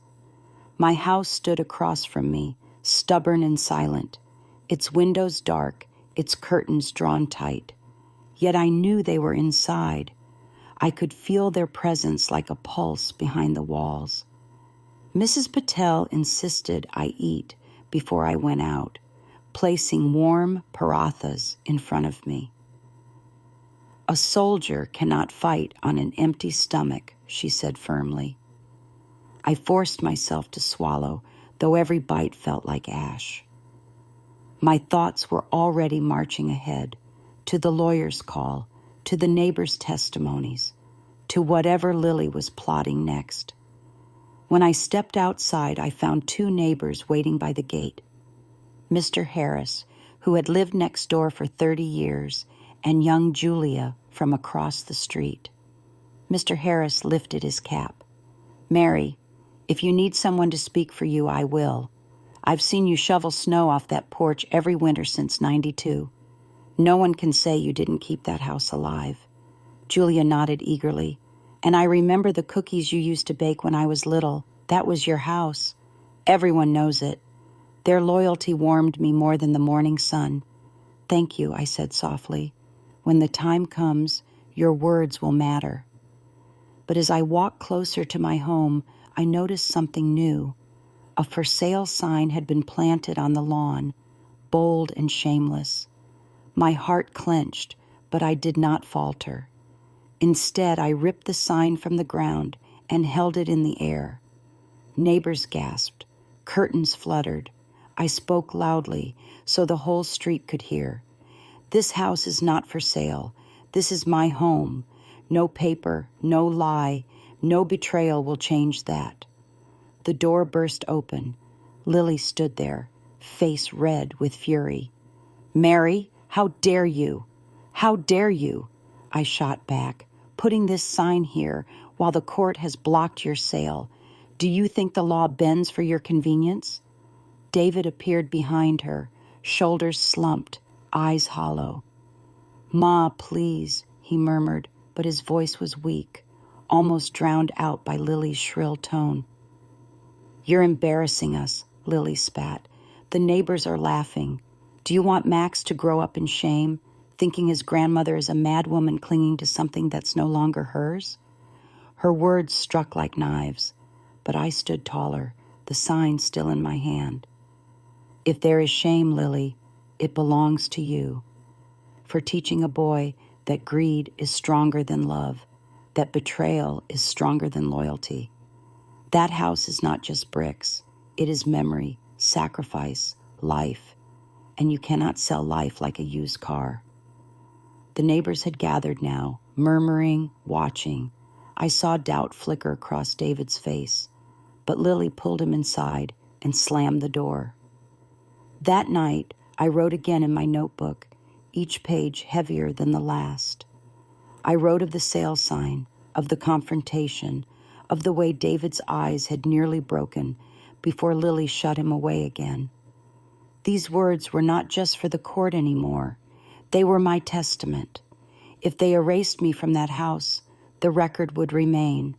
My house stood across from me, stubborn and silent, its windows dark, its curtains drawn tight. Yet I knew they were inside. I could feel their presence like a pulse behind the walls. Mrs. Patel insisted I eat before I went out, placing warm parathas in front of me. A soldier cannot fight on an empty stomach, she said firmly. I forced myself to swallow, though every bite felt like ash. My thoughts were already marching ahead, to the lawyer's call, to the neighbor's testimonies, to whatever Lily was plotting next. When I stepped outside, I found 2 neighbors waiting by the gate. Mr. Harris, who had lived next door for 30 years, and young Julia from across the street. Mr. Harris lifted his cap. "Mary, if you need someone to speak for you, I will. I've seen you shovel snow off that porch every winter since '92. No one can say you didn't keep that house alive." Julia nodded eagerly. "And I remember the cookies you used to bake when I was little. That was your house. Everyone knows it. Their loyalty warmed me more than the morning sun." "Thank you," I said softly. "When the time comes, your words will matter." But as I walked closer to my home, I noticed something new. A for sale sign had been planted on the lawn, bold and shameless. My heart clenched, but I did not falter. Instead, I ripped the sign from the ground and held it in the air. Neighbors gasped. Curtains fluttered. I spoke loudly so the whole street could hear. "This house is not for sale. This is my home. No paper, no lie, no betrayal will change that." The door burst open. Lily stood there, face red with fury. "Mary, how dare you? How dare you?" I shot back. "Putting this sign here while the court has blocked your sale. Do you think the law bends for your convenience?" David appeared behind her, shoulders slumped, eyes hollow. "Ma, please," he murmured, but his voice was weak, almost drowned out by Lily's shrill tone. "You're embarrassing us," Lily spat. "The neighbors are laughing. Do you want Max to grow up in shame, thinking his grandmother is a mad woman clinging to something that's no longer hers?" Her words struck like knives, but I stood taller, the sign still in my hand. "If there is shame, Lily, it belongs to you. For teaching a boy that greed is stronger than love, that betrayal is stronger than loyalty. That house is not just bricks. It is memory, sacrifice, life, and you cannot sell life like a used car." The neighbors had gathered now, murmuring, watching. I saw doubt flicker across David's face, but Lily pulled him inside and slammed the door. That night, I wrote again in my notebook, each page heavier than the last. I wrote of the sale sign, of the confrontation, of the way David's eyes had nearly broken before Lily shut him away again. These words were not just for the court anymore. They were my testament. If they erased me from that house, the record would remain.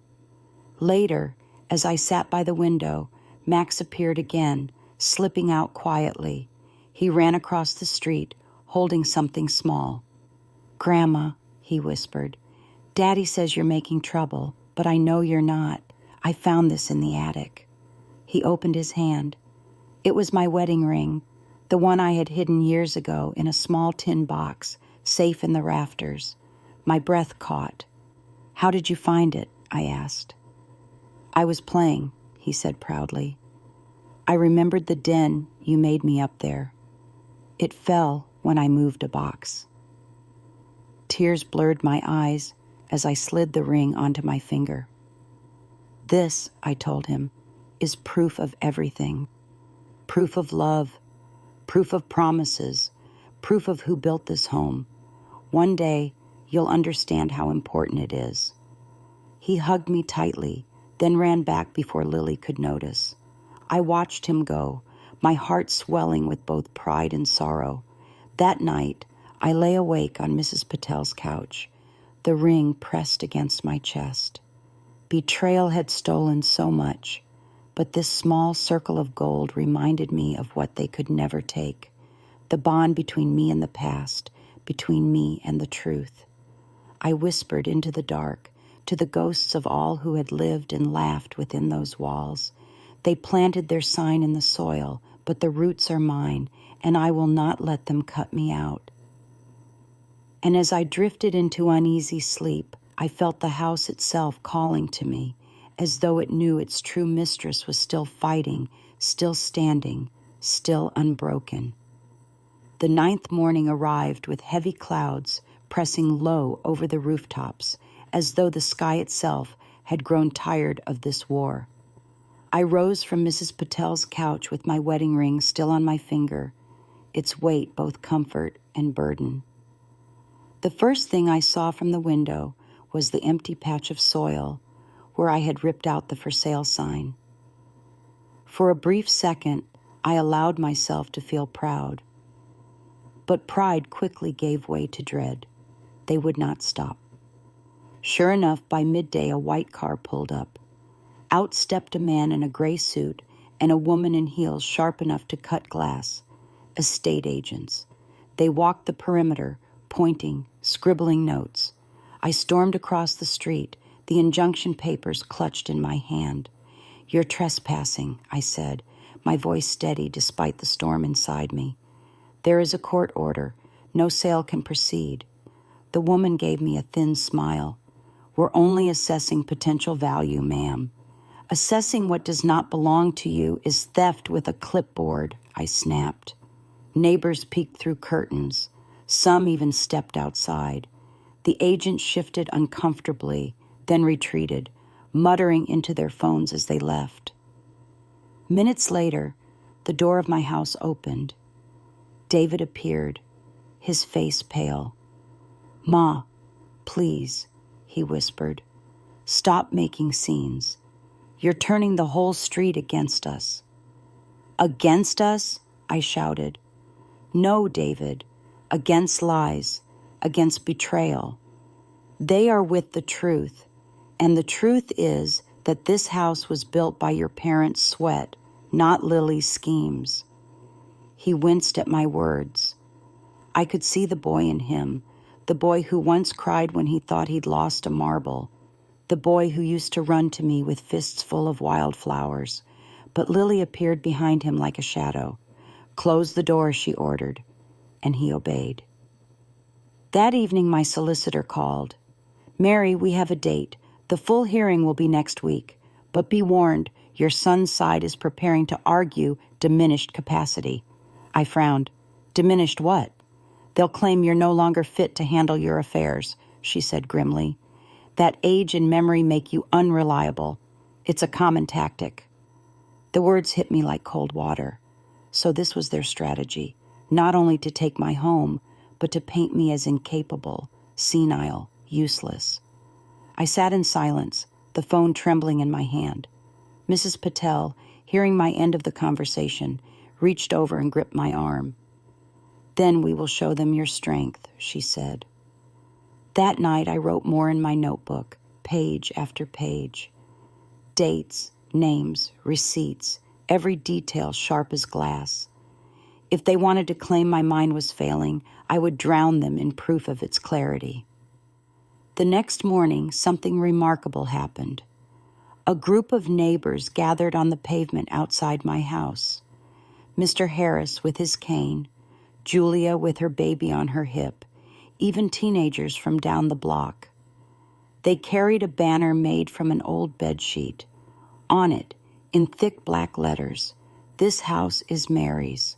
Later, as I sat by the window, Max appeared again, slipping out quietly. He ran across the street, holding something small. "Grandma," he whispered, "Daddy says you're making trouble, but I know you're not. I found this in the attic." He opened his hand. It was my wedding ring, the one I had hidden years ago in a small tin box, safe in the rafters. My breath caught. "How did you find it?" I asked. "I was playing," he said proudly. I remembered the den you made me up there. It fell when I moved a box. Tears blurred my eyes as I slid the ring onto my finger. This, I told him, is proof of everything. Proof of love, proof of promises, proof of who built this home. One day, you'll understand how important it is. He hugged me tightly, then ran back before Lily could notice. I watched him go, my heart swelling with both pride and sorrow. That night, I lay awake on Mrs. Patel's couch, the ring pressed against my chest. Betrayal had stolen so much, but this small circle of gold reminded me of what they could never take, the bond between me and the past, between me and the truth. I whispered into the dark, to the ghosts of all who had lived and laughed within those walls. They planted their sign in the soil, but the roots are mine, and I will not let them cut me out. And as I drifted into uneasy sleep, I felt the house itself calling to me, as though it knew its true mistress was still fighting, still standing, still unbroken. The 9th morning arrived with heavy clouds pressing low over the rooftops, as though the sky itself had grown tired of this war. I rose from Mrs. Patel's couch with my wedding ring still on my finger, its weight both comfort and burden. The first thing I saw from the window was the empty patch of soil where I had ripped out the for sale sign. For a brief second, I allowed myself to feel proud. But pride quickly gave way to dread. They would not stop. Sure enough, by midday, a white car pulled up. Out stepped a man in a gray suit and a woman in heels sharp enough to cut glass. Estate agents. They walked the perimeter, pointing, scribbling notes. I stormed across the street, the injunction papers clutched in my hand. "You're trespassing," I said, my voice steady despite the storm inside me. "There is a court order. No sale can proceed." The woman gave me a thin smile. "We're only assessing potential value, ma'am." "Assessing what does not belong to you is theft with a clipboard," I snapped. Neighbors peeked through curtains. Some even stepped outside. The agent shifted uncomfortably, then retreated, muttering into their phones as they left. Minutes later, the door of my house opened. David appeared, his face pale. "Ma, please," he whispered. "Stop making scenes. You're turning the whole street against us." "Against us?" I shouted. "No, David. Against lies. Against betrayal. They are with the truth. And the truth is that this house was built by your parents' sweat, not Lily's schemes." He winced at my words. I could see the boy in him, the boy who once cried when he thought he'd lost a marble, the boy who used to run to me with fists full of wildflowers. But Lily appeared behind him like a shadow. "Close the door," she ordered, and he obeyed. That evening my solicitor called. "Mary, we have a date. The full hearing will be next week. But be warned, your son's side is preparing to argue diminished capacity." I frowned. "Diminished what?" "They'll claim you're no longer fit to handle your affairs," she said grimly. "That age and memory make you unreliable. It's a common tactic." The words hit me like cold water. So this was their strategy, not only to take my home, but to paint me as incapable, senile, useless. I sat in silence, the phone trembling in my hand. Mrs. Patel, hearing my end of the conversation, reached over and gripped my arm. "Then we will show them your strength," she said. That night I wrote more in my notebook, page after page. Dates, names, receipts, every detail sharp as glass. If they wanted to claim my mind was failing, I would drown them in proof of its clarity. The next morning, something remarkable happened. A group of neighbors gathered on the pavement outside my house. Mr. Harris with his cane, Julia with her baby on her hip, even teenagers from down the block. They carried a banner made from an old bedsheet. On it, in thick black letters, This house is Mary's.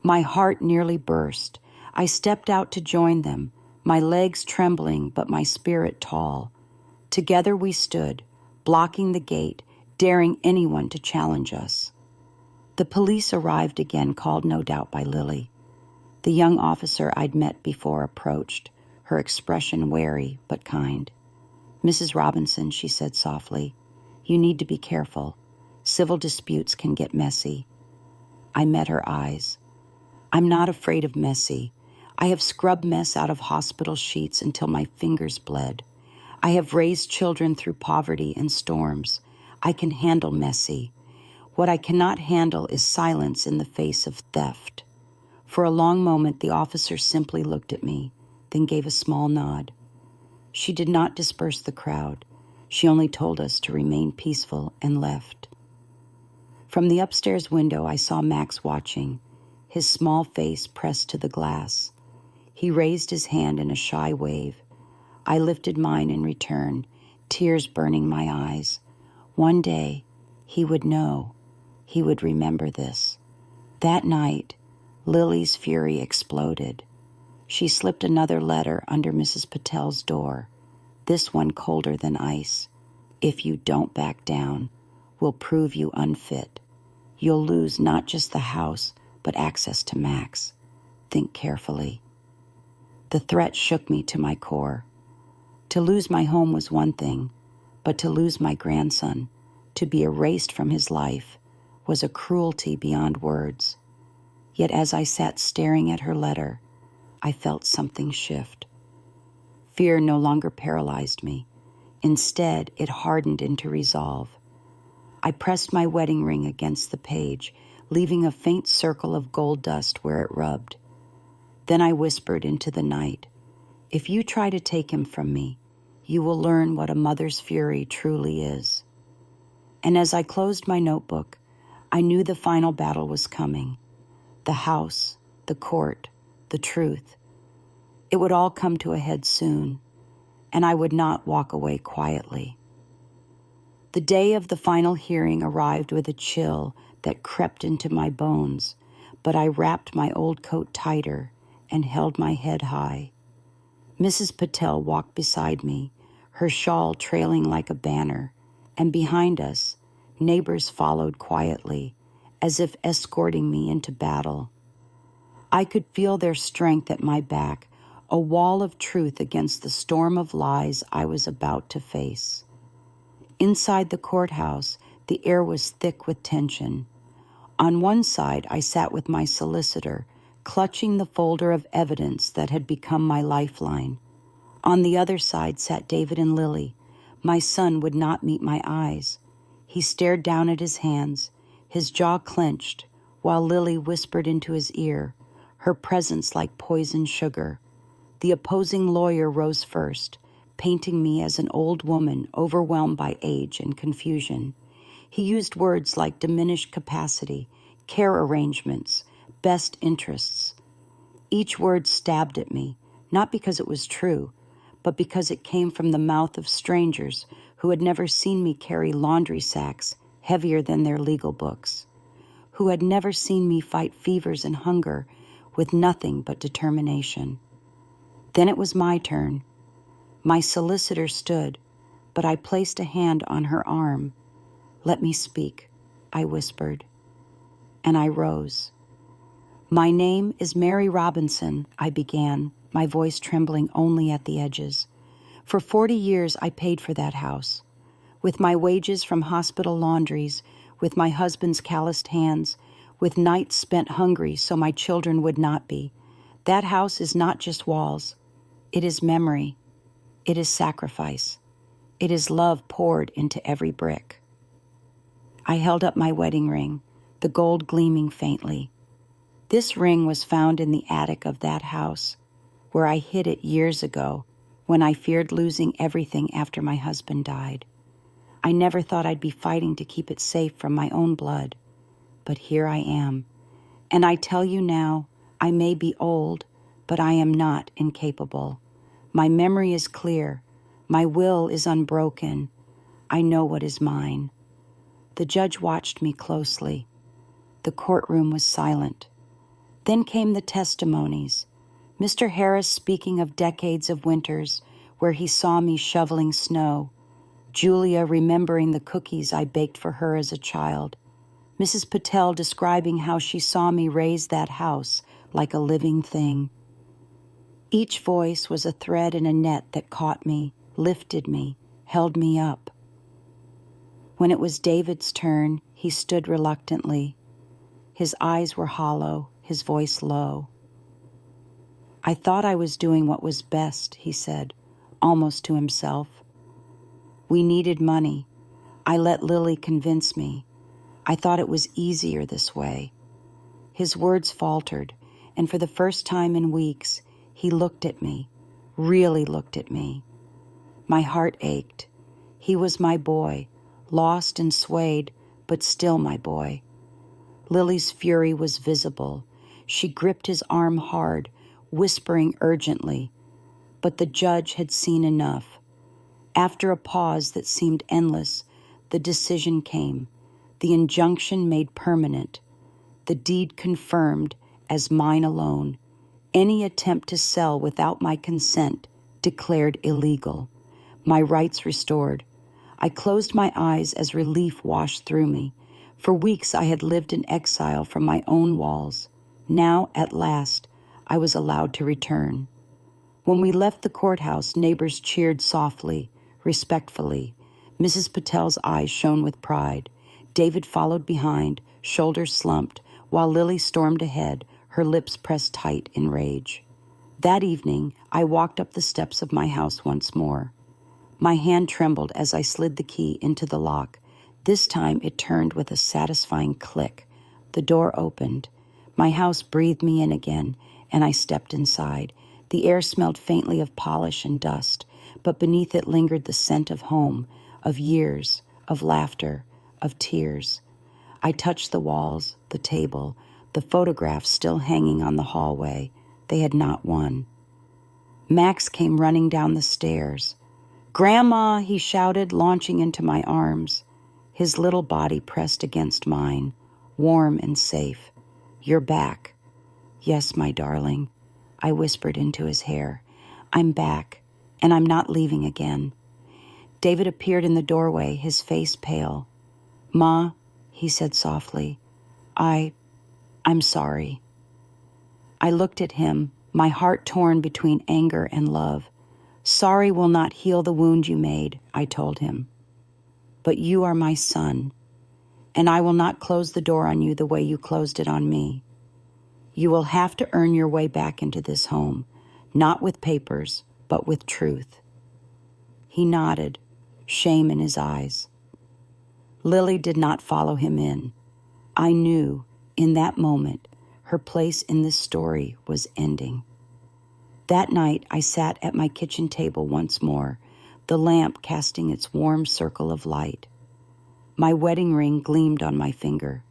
My heart nearly burst. I stepped out to join them, my legs trembling but my spirit tall. Together we stood, blocking the gate, daring anyone to challenge us. The police arrived again, called no doubt by Lily. The young officer I'd met before approached, her expression wary but kind. "Mrs. Robinson," she said softly, "you need to be careful. Civil disputes can get messy." I met her eyes. "I'm not afraid of messy. I have scrubbed mess out of hospital sheets until my fingers bled. I have raised children through poverty and storms. I can handle messy. What I cannot handle is silence in the face of theft." For a long moment, the officer simply looked at me, then gave a small nod. She did not disperse the crowd. She only told us to remain peaceful and left. From the upstairs window, I saw Max watching, his small face pressed to the glass. He raised his hand in a shy wave. I lifted mine in return, tears burning my eyes. One day, he would know. He would remember this. That night, Lily's fury exploded. She slipped another letter under Mrs. Patel's door, this one colder than ice. "If you don't back down, we'll prove you unfit. You'll lose not just the house, but access to Max. Think carefully." The threat shook me to my core. To lose my home was one thing, but to lose my grandson, to be erased from his life, was a cruelty beyond words. Yet as I sat staring at her letter, I felt something shift. Fear no longer paralyzed me. Instead, it hardened into resolve. I pressed my wedding ring against the page, leaving a faint circle of gold dust where it rubbed. Then I whispered into the night, "If you try to take him from me, you will learn what a mother's fury truly is." And as I closed my notebook, I knew the final battle was coming. The house, the court, the truth. It would all come to a head soon, and I would not walk away quietly. The day of the final hearing arrived with a chill that crept into my bones, but I wrapped my old coat tighter and held my head high. Mrs. Patel walked beside me, her shawl trailing like a banner, and behind us, neighbors followed quietly, as if escorting me into battle. I could feel their strength at my back, a wall of truth against the storm of lies I was about to face. Inside the courthouse, the air was thick with tension. On one side, I sat with my solicitor, clutching the folder of evidence that had become my lifeline. On the other side sat David and Lily. My son would not meet my eyes. He stared down at his hands, his jaw clenched, while Lily whispered into his ear, her presence like poisoned sugar. The opposing lawyer rose first, painting me as an old woman overwhelmed by age and confusion. He used words like diminished capacity, care arrangements, best interests. Each word stabbed at me, not because it was true, but because it came from the mouth of strangers who had never seen me carry laundry sacks heavier than their legal books, who had never seen me fight fevers and hunger with nothing but determination. Then it was my turn. My solicitor stood, but I placed a hand on her arm. "Let me speak," I whispered, and I rose. "My name is Mary Robinson," I began, my voice trembling only at the edges. "For 40 years I paid for that house. With my wages from hospital laundries, with my husband's calloused hands, with nights spent hungry so my children would not be. That house is not just walls. It is memory. It is sacrifice. It is love poured into every brick." I held up my wedding ring, the gold gleaming faintly. This ring was found in the attic of that house, where I hid it years ago when I feared losing everything after my husband died. I never thought I'd be fighting to keep it safe from my own blood, but here I am. And I tell you now, I may be old, but I am not incapable. My memory is clear. My will is unbroken. I know what is mine. The judge watched me closely. The courtroom was silent. Then came the testimonies. Mr. Harris speaking of decades of winters where he saw me shoveling snow. Julia remembering the cookies I baked for her as a child. Mrs. Patel describing how she saw me raise that house like a living thing. Each voice was a thread in a net that caught me, lifted me, held me up. When it was David's turn, he stood reluctantly. His eyes were hollow, his voice low. I thought I was doing what was best, he said, almost to himself. We needed money. I let Lily convince me. I thought it was easier this way. His words faltered, and for the first time in weeks, he looked at me, really looked at me. My heart ached. He was my boy, lost and swayed, but still my boy. Lily's fury was visible. She gripped his arm hard, whispering urgently, but the judge had seen enough. After a pause that seemed endless, the decision came, the injunction made permanent, the deed confirmed as mine alone. Any attempt to sell without my consent declared illegal. My rights restored. I closed my eyes as relief washed through me. For weeks I had lived in exile from my own walls. Now, at last, I was allowed to return. When we left the courthouse, neighbors cheered softly, respectfully. Mrs. Patel's eyes shone with pride. David followed behind, shoulders slumped, while Lily stormed ahead, her lips pressed tight in rage. That evening, I walked up the steps of my house once more. My hand trembled as I slid the key into the lock. This time it turned with a satisfying click. The door opened. My house breathed me in again, and I stepped inside. The air smelled faintly of polish and dust, but beneath it lingered the scent of home, of years, of laughter, of tears. I touched the walls, the table, the photographs still hanging on the hallway. They had not won. Max came running down the stairs. "Grandma," he shouted, launching into my arms. His little body pressed against mine, warm and safe. "You're back." "Yes, my darling," I whispered into his hair. "I'm back, and I'm not leaving again." David appeared in the doorway, his face pale. "Ma," he said softly, I'm sorry." I looked at him, my heart torn between anger and love. "Sorry will not heal the wound you made," I told him. "But you are my son, and I will not close the door on you the way you closed it on me. You will have to earn your way back into this home, not with papers, but with truth." He nodded, shame in his eyes. Lily did not follow him in. I knew, in that moment, her place in this story was ending. That night, I sat at my kitchen table once more, the lamp casting its warm circle of light. My wedding ring gleamed on my finger.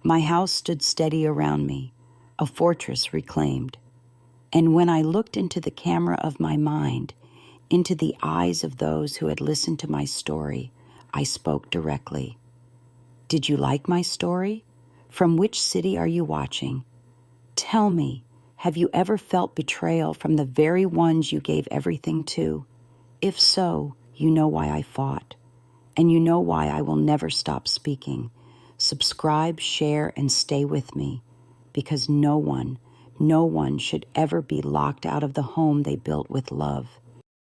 My house stood steady around me, a fortress reclaimed. And when I looked into the camera of my mind, into the eyes of those who had listened to my story, I spoke directly. "Did you like my story? From which city are you watching? Tell me, have you ever felt betrayal from the very ones you gave everything to? If so, you know why I fought. And you know why I will never stop speaking. Subscribe, share, and stay with me. Because no one should ever be locked out of the home they built with love.